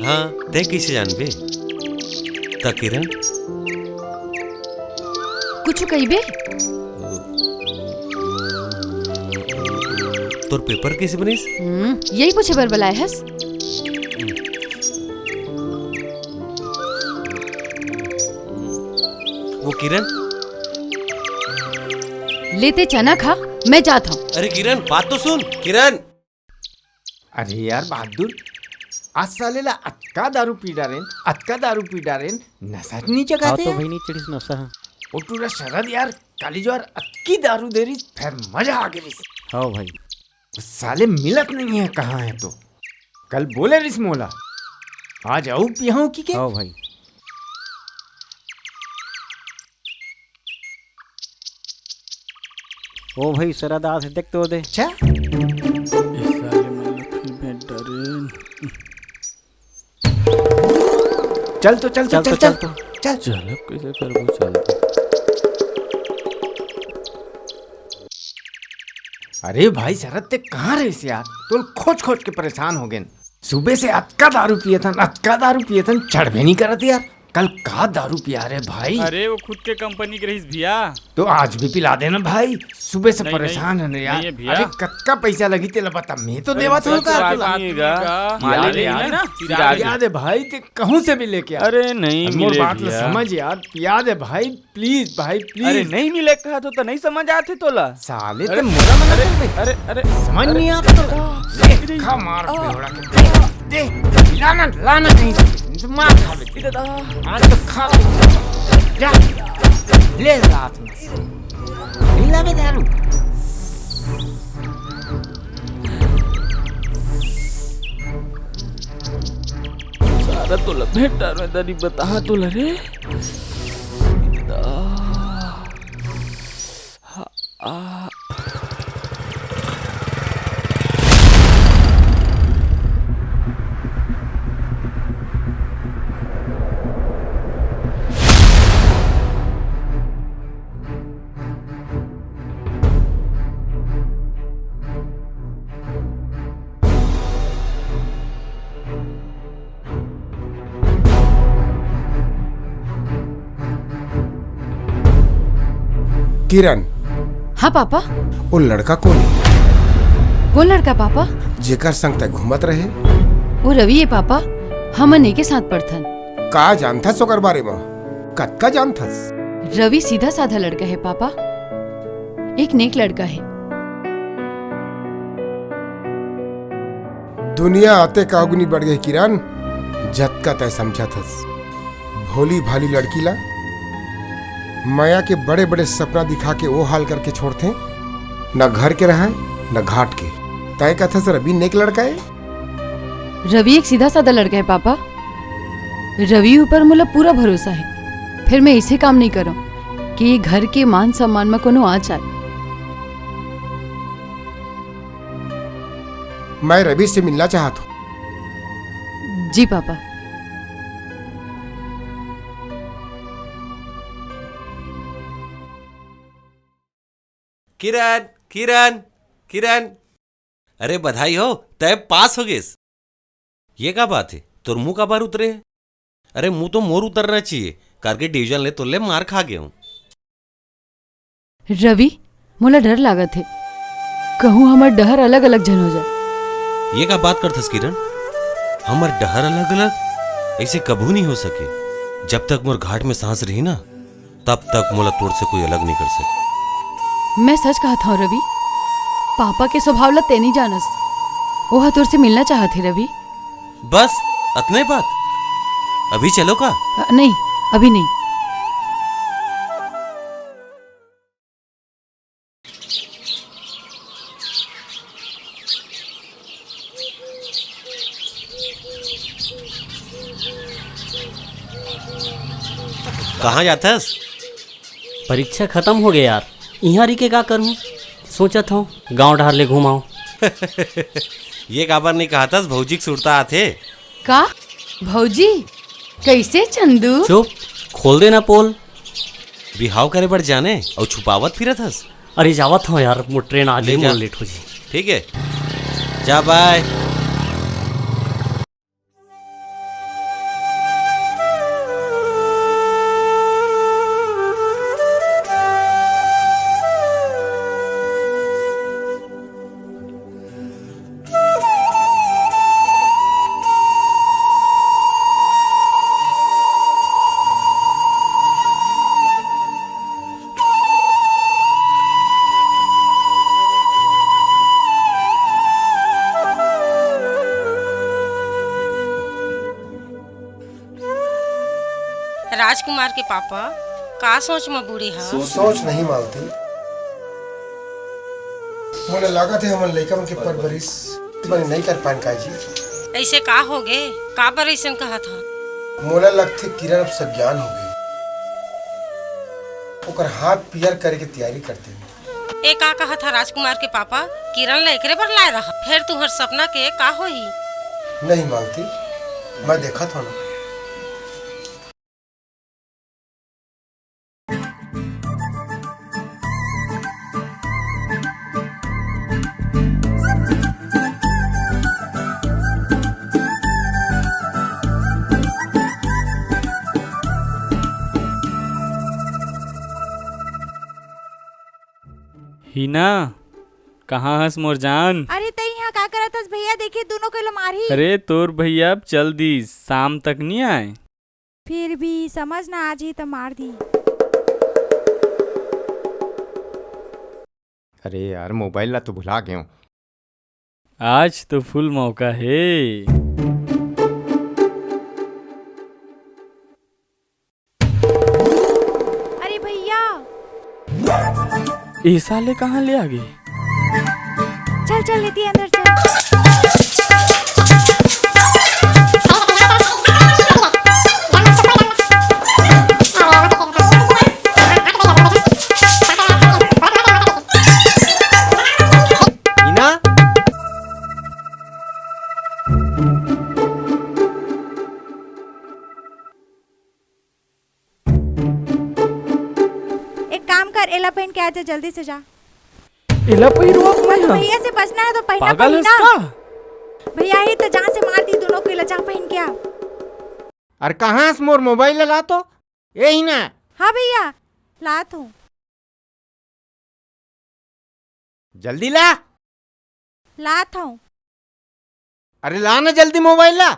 हाँ ते कैसे जानबे? ता किरण कुछ कहिबे? तोर पेपर कैसे बनिस? यही पूछे बर बुलाए हस? वो किरण लेते चना खा, मैं जाता हूँ। अरे किरण बात तो सुन। किरण अरे यार बहादुर, आज सालेला अतका दारू पी डारेन, नसाच नहीं चगाते। तो भाई नहीं चढ़ीस नसा। ओ टूरा शरद यार, काली जो अतकी दारू दे रही, फिर मजा आ गई। हाँ भाई। साले मिलत नहीं है, कहाँ है तो? कल बोले रिस मोला, आज आऊ पियाऊ की के? हाँ भाई। ओ भाई सरा दास देख तो दे। अच्छा चल तो चल चल चल चल चल चल अब कैसे करबो चल। अरे भाई शरद ते कहाँ रहे यार, तुम खोज खोज के परेशान हो गए। सुबह से अतका दारू पिए थे चढ़ भी नहीं करत यार। कल का दारू पिया रे भाई। अरे वो खुद के कंपनी के रहीस भैया। तो आज भी पिला देना भाई, सुबह से नहीं, परेशान है ना यार। नहीं है भैया। अरे कतका पैसा लगी तेला बता, मैं तो देवा था याद है भाई, ते कहूँ से भी लेके आ। अरे नहीं मोर मिले बात ला भैया। समझ यार, याद है भाई प्लीज भाई प्लीज। अरे नहीं मिले कहा तो नहीं समझ आते तोला साले ते मोरा मना कर बे। अरे अरे समझ नहीं आता तो खा मार बेवड़ा के दे लाना लाना कहीं से मार खा ले आज तो खा ले जा ले रात में लीला में दारू। सारा तो लपेट डर में दरी बता तो लरे किरण। हाँ पापा। वो लड़का कौन है? कौन लड़का पापा? जेकर संग तक घूमत रहे। वो रवि है पापा, हमने के साथ पढ़थन। का जानथा सोकर बारे में? कतका जानथस? रवि सीधा साधा लड़का है पापा, एक नेक लड़का है। दुनिया आते का अग्नि बढ़ गई किरण, जतका तय समझा थस। भोली भाली लड़की ला माया के बड़े बड़े सपना दिखा के वो हाल करके छोड़ते, न घर के रहा न घाट के। तय कथा से रवि नेक लड़का है। रवि एक सीधा साधा लड़का है पापा, रवि ऊपर मुझे पूरा भरोसा है। फिर मैं ऐसे काम नहीं करूं कि ये घर के मान सम्मान में कोनो आँच आए। मैं रवि से मिलना चाहता हूँ। जी पापा। किरण किरण किरण, अरे बधाई हो, तय पास हो गए। ये क्या बात है, तुर मुंह का बार उतरे है? अरे मुंह तो मोर उतरना चाहिए, करके डिवीजन ले तो ले मार खा गया हूँ। रवि मोला डर लागत है, कहूँ हमार डहर अलग अलग जन हो जाए। ये क्या बात करथस किरण, हमार डहर अलग अलग ऐसे कभू नहीं हो सके। जब तक मोर घाट में सांस रही ना, तब तक मोला तोड़ से कोई अलग नहीं कर सके। मैं सच कहा था रवि, पापा के स्वभाव ला ते नहीं जानस। वो हतुर से मिलना चाहते रवि। बस अतने बात, अभी चलो का? नहीं अभी नहीं। कहाँ जाथस? परीक्षा खत्म हो गया यार, यहाँ रही के का करूँ, सोचा था गांव ढार ले घुमाऊं। ये काबर नहीं कहा था भौजी की सुरता आते का? भौजी कैसे चंदू? चुप, खोल देना पोल। बिहाव करे पर जाने और छुपावत फिरत हस। अरे जावत हो यार, वो ट्रेन आ गई, मोर लेट हो जी। ठीक है, जा बाय। राजकुमार के पापा का सोच में बूढ़े हा? सोच नहीं मालती, मुझे लगा थे हमन लइकन के परवरिश बने नहीं कर पान का जी। ऐसे का हो गए, का बर ऐसन कहा था? मोला लगते किरण अब सज्ञान हो गई, ओकर हाथ पियर करे के तैयारी करते। ए का कहा था राजकुमार के पापा किरण लेकरे पर लाए रहा, फिर तुहर सपना के का होई? नहीं मालती, मैं देखा था ना। हिना, कहाँ हंस मोर जान? अरे तई यहाँ का करत हस भैया, देखिए दोनों को मारी। अरे तोर भैया अब चल दी, शाम तक नहीं आए। फिर भी समझ ना आज ही तो मार दी। अरे यार मोबाइल ला तो भुला गया हूँ। आज तो फुल मौका है। अरे भैया ये साले कहाँ ले आ गए? चल चल लेती अंदर चल। हिना, एक काम कर, एला पहन के आजा, जल्दी से जा। इला पहिरो मैं भैया से बचना है तो पहनना पागल पड़ी है ना। इसका? भैया ही तो जहाँ से मार दी दोनों को, इला जा पहन के आ। अरे कहाँ से मोर मोबाइल ला तो यही ना। हाँ भैया लात हूँ। जल्दी ला। लात हूँ। अरे ला ना जल्दी मोबाइल ला।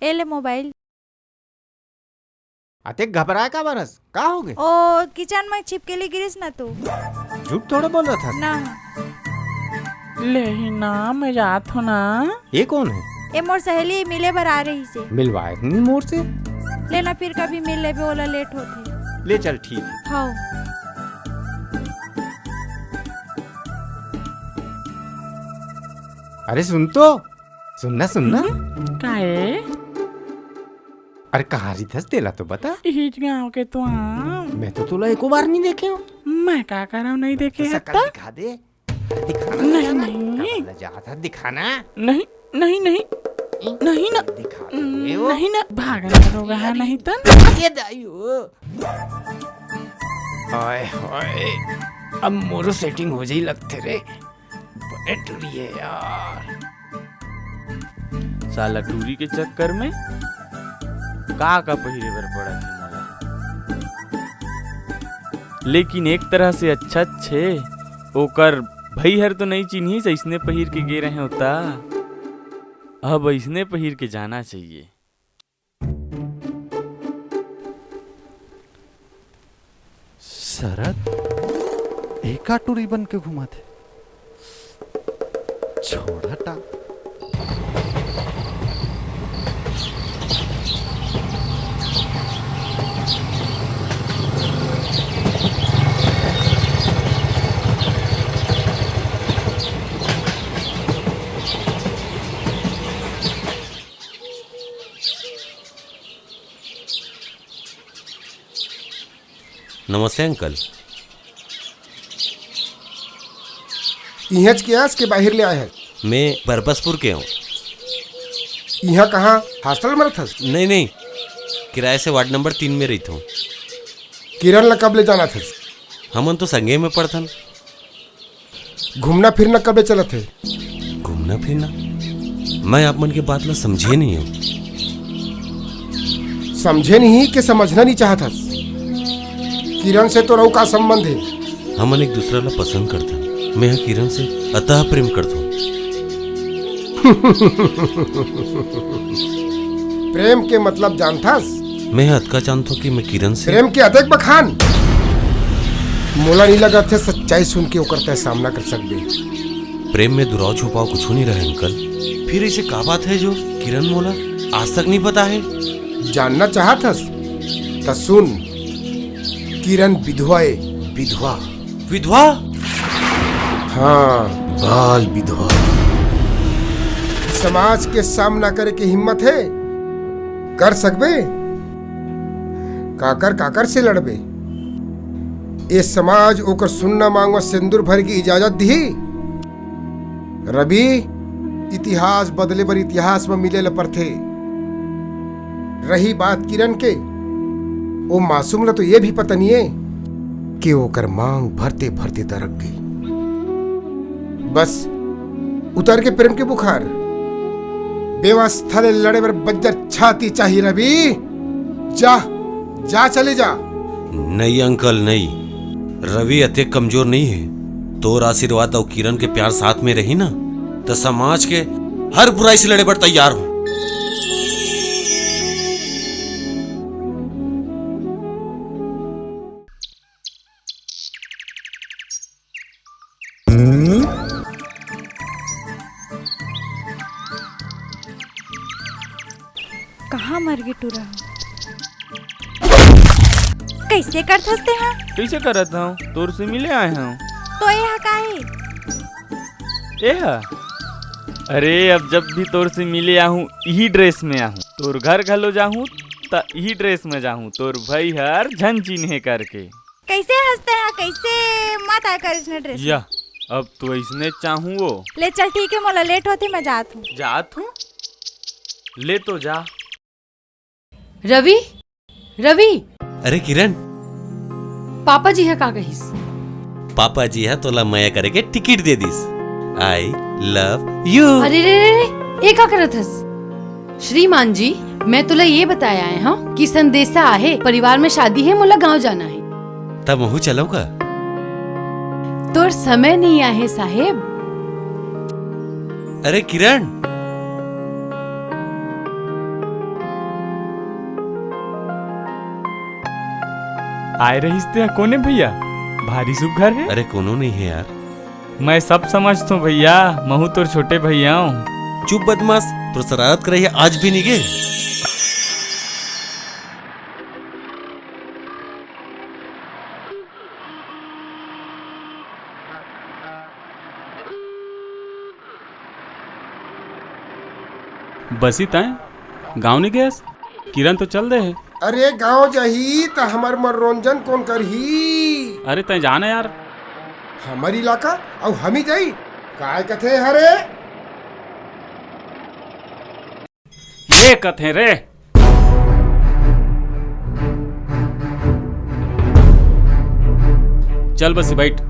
ए ले मोबाइल। अते घबरा का बरस का हो गए? ओ किचन में छिपकली गिरिस ना तू। झूठ थोड़ा बोल रहा था ना ले हिना, मैं जात हूँ ना। ये कौन है? ए मोर सहेली मिले बर आ रही से। मिलवाए नहीं मोर से। लेना फिर कभी मिल ले बोला लेट होते। ले चल ठीक है। हाँ अरे सुन तो, सुनना सुनना। काहे? अरे कहाँ रही थस तेला तो बता। हिच गाँव के तो आम। मैं तो तुला एको बार नहीं देखे हूँ। मैं का कराऊँ नहीं देखे है शकल दिखा दे। दिखाना नहीं नहीं जाता दिखाना। नहीं नहीं नहीं नहीं ना दिखा नहीं ना भागना रोगा है नहीं तो ये दाइयो। हाय हाय, अब मोरो सेटिंग हो जाई लगते रे। बड़े टूरी है यार। साला टूरी के चक्कर में का पहिरे बर पड़ा थी मोला। लेकिन एक तरह से अच्छा छे, ओकर भई हर तो नहीं चिन्ही से इसने पहिर के गे रहे होता। अब इसने पहिर के जाना चाहिए। शरद एका टूरी बन के घुमा थे। छोड़ हटा। नमस्ते अंकल। इहज के आस के बाहर ले आए हैं। मैं बरबसपुर के हूँ। यहाँ कहाँ हॉस्टल में था? नहीं नहीं, किराए से वार्ड नंबर 3 में रही थी। किरण ला कब ले जाना था? हमन तो संगे में पढ़थन। घूमना फिरना कब ले चला थे? घूमना फिरना मैं आप मन के बात ला समझे नहीं हूँ। समझे नहीं कि समझना नहीं चाहता? किरण से तो रहो का संबंध है? हमन एक दूसरा ला पसंद करथन। मैं यहाँ किरण से अतः प्रेम करता हूँ। प्रेम के मतलब जानथास? मैं अतका जानता हूँ कि मैं किरण से प्रेम के अदक बखान मोला नहीं लगा थे सच्चाई सुन के ओकर तय सामना कर सकबे। प्रेम में दुराव छुपाव कुछ नहीं रहे अंकल। फिर ऐसे का बात है जो किरण मोला आज तक नहीं पता है? जानना चाहत हस त सुन, किरण विधवा है। विधवा? विधवा? हाँ, बाल विधवा। समाज के सामना करे के हिम्मत है? कर सकबे? काकर काकर से लड़बे? ये समाज ओकर सुनना मांगवा सिंदूर भर की इजाजत दी। रवि, इतिहास बदले पर इतिहास में मिले पर थे। रही बात किरण के, वो मासूम ला तो ये भी पता नहीं है कि ओकर मांग भरते भरते दरक गई। बस उतर के प्रेम के बुखार, बेवस्था ले लड़े पर बज्जर छाती चाहिए। रवि जा जा, चले जा। नहीं अंकल नहीं, रवि अति कमजोर नहीं है। तोर आशीर्वाद और किरण के प्यार साथ में रही ना तो समाज के हर बुराई से लड़े पर तैयार हूं। कहाँ मर गई टूरा? कैसे करत हंसते हैं? कैसे करत हूँ? तोर से मिले आए हूँ। तो यह काहे? अरे अब जब भी तोर से मिले आहूँ यही ड्रेस में आहूँ। तोर घर घलो जाहूँ त यही ड्रेस में जाहूँ। तोर भाई हर झन चिन्हे करके। कैसे हंसते हैं? कैसे मत आया कर इसने ड्रेस। या अब तो इसने चाहूँ वो। ले चल ठीक है, मोला लेट होती, मैं जात हूँ। जात हूँ? ले तो जा। रवि, रवि। अरे किरण, पापा जी है का कहिस? पापा जी है तोला मया करे के ticket they this. I love you. अरे रे रे रे, ए का करत हस? श्रीमान जी, मैं तुला ये बताया है हाँ कि संदेशा आहे, परिवार में शादी है, मोला गांव जाना है। तब महू चलो का? तोर समय नहीं आहे साहेब। अरे किरण, आए रहीस ते कोने भैया? भारी सुख घर है। अरे कोनो नहीं है यार। मैं सब समझता हूँ भैया, महू तोर छोटे भैया हूँ। चुप बदमाश, तो शरारत कर रही है आज भी नहीं गए। बसी तय गाँव नहीं गए? किरण तो चल दे है। अरे गांव जही त हमर मनोरंजन कौन करही? अरे तय जाना यार, हमार इलाका और हम ही जाई काय कथे हरे? ये कथे रे। चल बसी बैठ।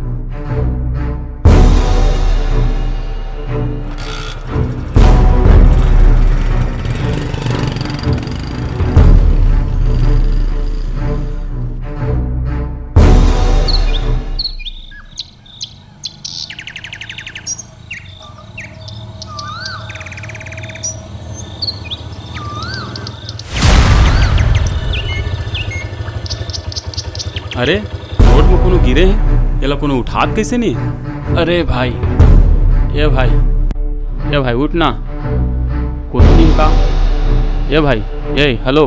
अरे रोड में कोनो गिरे हैं, ये लोग कोनो उठात कैसे नहीं? अरे भाई, ये भाई उठना, कुछ नहीं का। ये भाई, ये हेलो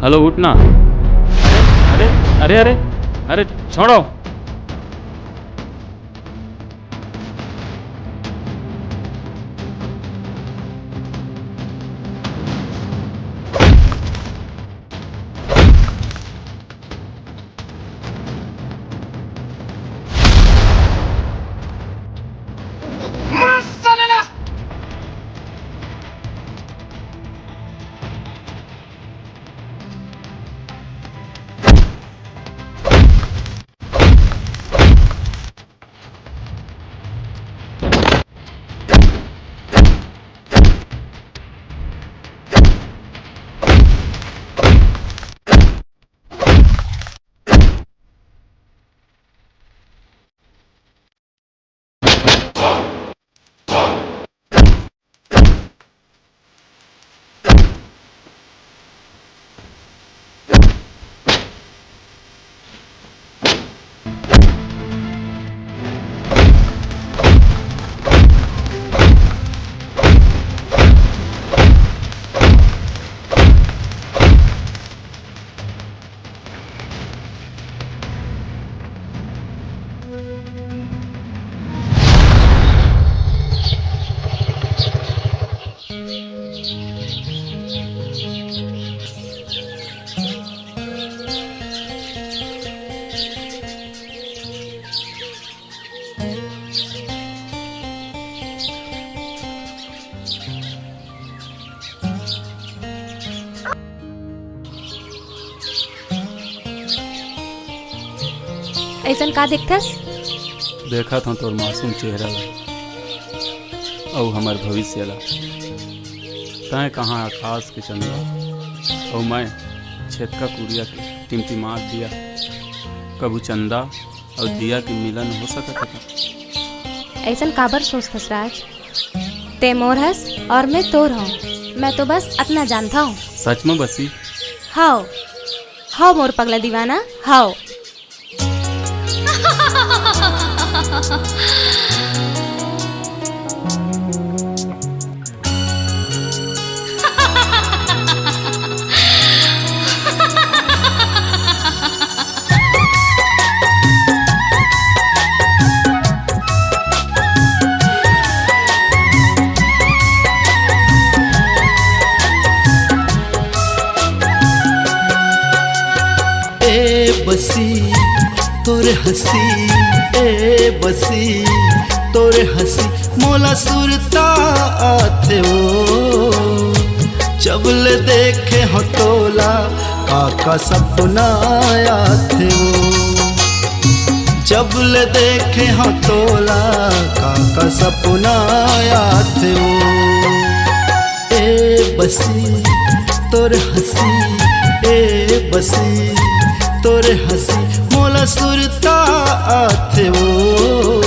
हेलो उठना। अरे अरे अरे अरे छोड़ो। ऐसन का देखथस? देखा था तोर मासूम चेहरा ला और हमार भविष्य ला। तय कहाँ आकाश के चंदा और मैं छेद का कुड़िया के टिमटिमात दिया। कबू चंदा और दिया के मिलन हो सकता था। ऐसन काबर सोचथस राज? ते मोर हस और मैं तोर हूँ। मैं तो बस अपना जानता हूँ। सच में बसी? हाओ हाओ मोर पगला दीवाना हाओ। बसी तोरे हसी ए बसी तोरे हसी मोला सुरता आथे ओ जबल देखे हो तोला काका सपना आथे ओ जबल देखे हो तोला काका सपना आथे ओ ए बसी तोरे हसी ए बसी तोरे हसी मोला सुरता आथे ओ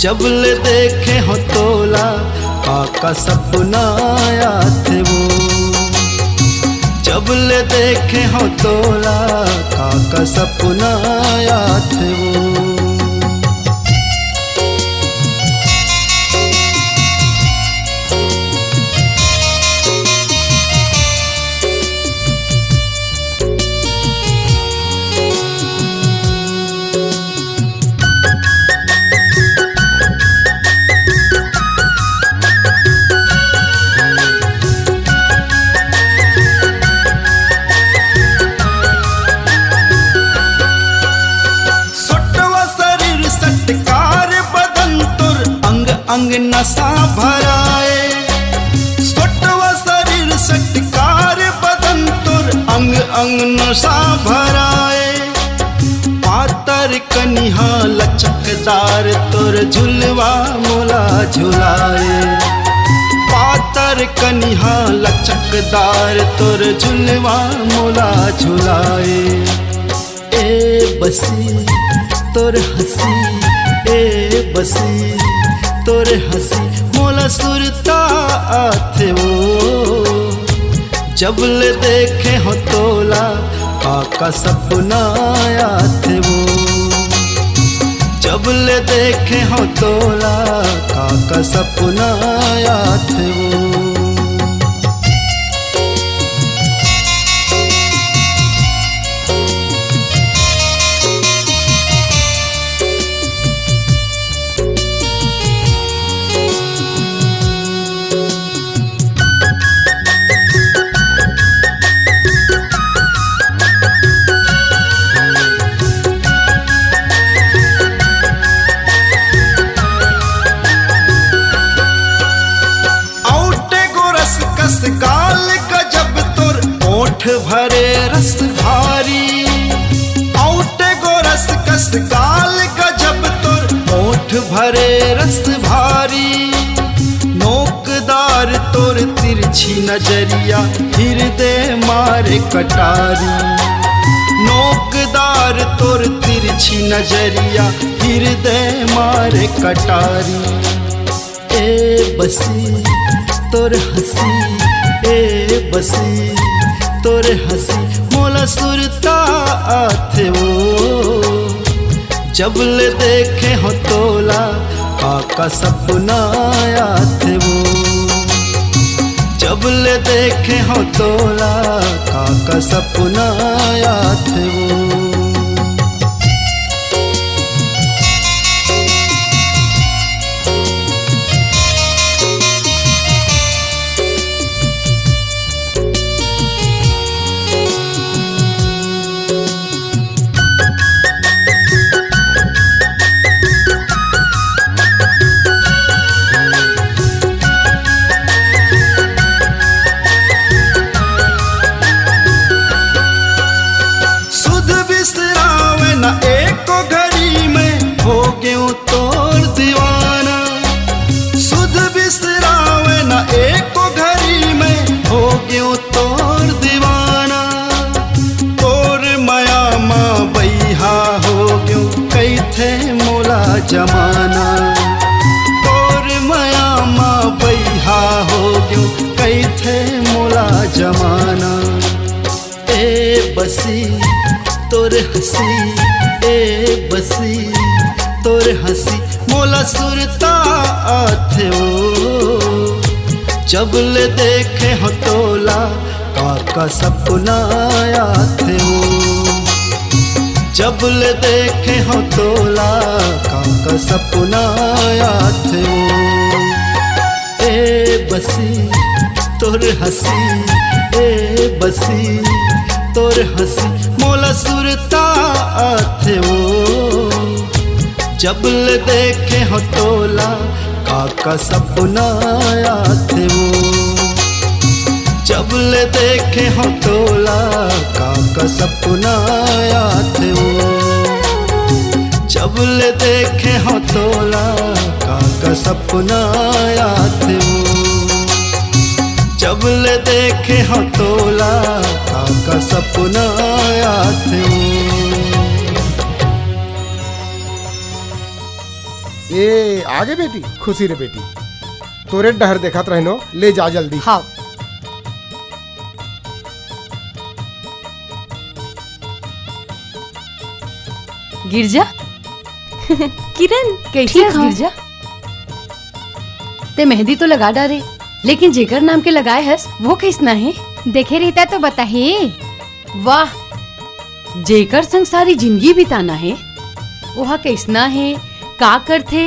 जबल देखे हो तोला काका सपना आथे ओ जबल देखे हो तोला काका सपना आथे ओ। अंग नशा भराए सोटवा शरीर सटकार बदन तुर अंग अंग नशा भराए पातर कनिहा लचकदार तुर झुलवा मोला झुलाए पातर कनिहा लचकदार तुर झुलवा मोला झुलाए ए बसी तोर हसी ए बसी तोरे हसी मोला सुरता आथे ओ जबल देखे हो तोला काका सपना आथे ओ जबल देखे हो तोला काका सपना आथे ओ। भरे रस भारी औटे गोरस कस गाल गजब तोर ओठ भरे रस भारी नोकदार तोर तिरछी नजरिया हृदय मारे कटारी नोकदार तोर तिरछी नजरिया हृदय मारे कटारी ए बसी तोर हसी ए बसी तोरे हसी मोला सुरता आथे ओ जबल देखे हो तोला काका सपना आथे ओ जबल देखे हो तोला काका सपना आथे ओ। थे मोला जमाना तोर माया माँ बैहा हो गयो कई थे मोला जमाना ए बसी तोर हंसी ए बसी तोर हंसी मोला सुरता आथे ओ जब ले देखे हो तोला काका सपना आथे ओ जब ले देखे हो तोला काका सपना आथे ओ ए बसी तोर हंसी ए बसी तोर हंसी मोला सुरता आथे ओ जब ले देखे हो तोला काका सपना आथे ओ जब ले देखे हो तोला काका सपना आथे ओ जब ले देखे हो तोला काका सपना आथे ओ जब ले देखे हो तोला काका सपना आथे ओ ए आगे बेटी खुशी रे बेटी तोरे डहर देखत रहनो ले जा जल्दी। हाँ गिरजा किरण कैसी ठीक है हो? गिरजा ते मेहंदी तो लगा डारे लेकिन जेकर नाम के लगाए हस वो कैसना है? देखे रहता तो बताही। वाह जेकर संग सारी जिंदगी बिताना है वह कैसना है का करथे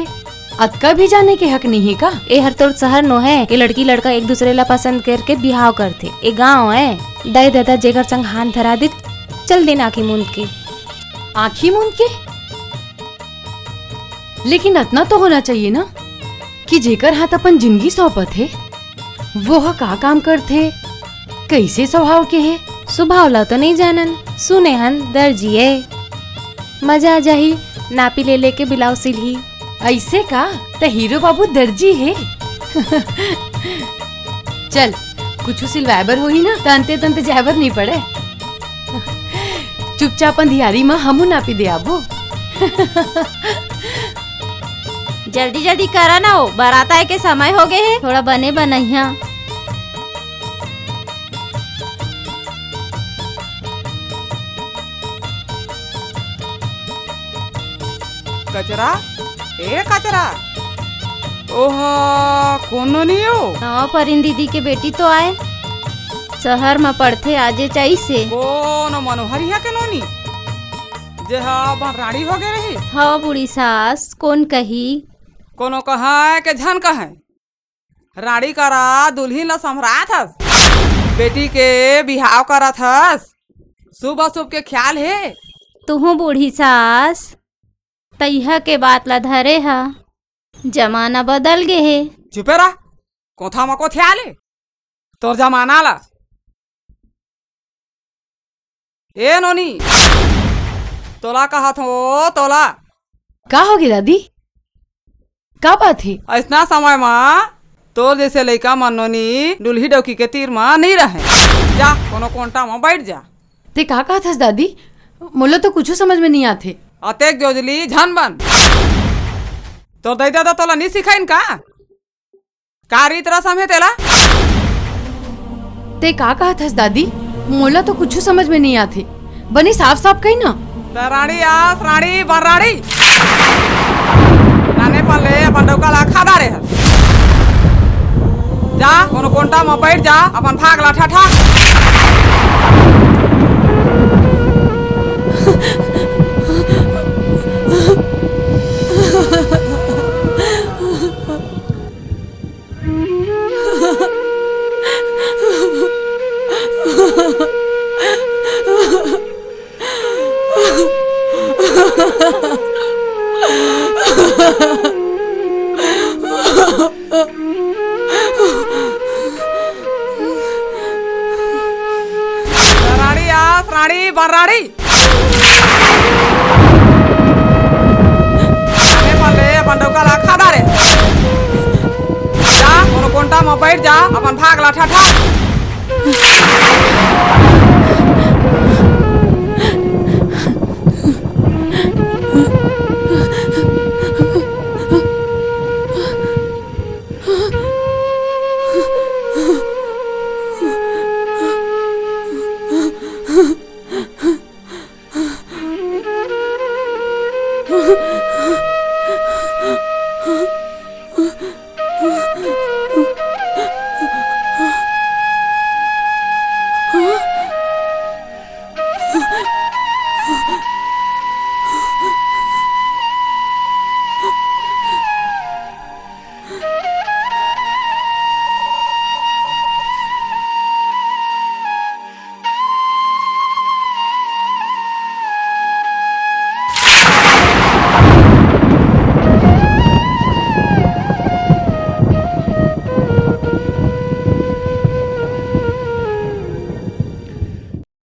अतका भी जाने के हक नहीं है का? ए हर तोर शहर नो है कि लड़की लड़का एक दूसरे ला पसंद करके बिहाव करथे। ए गाँव है दाई दादा जेकर संग हाथ धरा दे चल दिन आखी मूंद के आँखी मूंद के। लेकिन इतना तो होना चाहिए ना कि जेकर हाथ अपन जिंदगी सौंपत है वो का काम करथे कैसे स्वभाव के है? स्वभाव ला तो नहीं जानन सुने हन दर्जिए मजा आ जाही नापी ले लेके बिलाव सिलही। ऐसे का तो हीरो बाबू दर्जी है चल कुछ सिलवाबर हो ही ना तंते तंते जाबर नहीं पड़े चुपचाप अंधियारी में हमू नापी दे आबो जल्दी जल्दी करा ना हो बारात आए के समय हो गए है थोड़ा बने बनैया। कचरा ए कचरा ओह कोनो नहीं हो हाँ परिन दीदी के बेटी तो आए शहर में पढ़ते आजे चाहिए से कोनो मनोहरिया के नोनी जे हा रानी हो गए रही। हाँ बूढ़ी सास कौन कही कोनो कहा के झन कहे रानी करा दुल्हन ला संभरात हस बेटी के बिहाव करत हस सुबह शुभ के ख्याल है तुहू बूढ़ी सास तैहा के बात ला धरे हा जमाना बदल गे है। चुपे रहा कोथा मको ख्याल है तोर जमाना ला ए नोनी तोला कहा थो तोला का हो गई दादी का बात है? ऐसा समय में तोर जैसे लड़का मनोनी दुल्ही डौकी के तीर में नहीं रहे जा कोनो कोंटा में बैठ जा। ते का कहा था दादी मोला तो कुछ समझ में नहीं आते। अतेक जोजली झन बन तो दैदा दा तोला नहीं सिखाइन का रीत रसम है तेला ते का कहा था दादी मोला तो कुछ समझ में नहीं आते बनी साफ साफ कही ना रानी आस रानी बराड़ी नाने पल्ले अपन डौका ला खादा रे जा कोनो कोंटा में बैठ जा अपन भाग ला ठा रानी आस रानी बराड़ी अपन डौका ला खादा रे जा कोनो कोंटा में बैठ जा अपन भाग ला ठा हाँ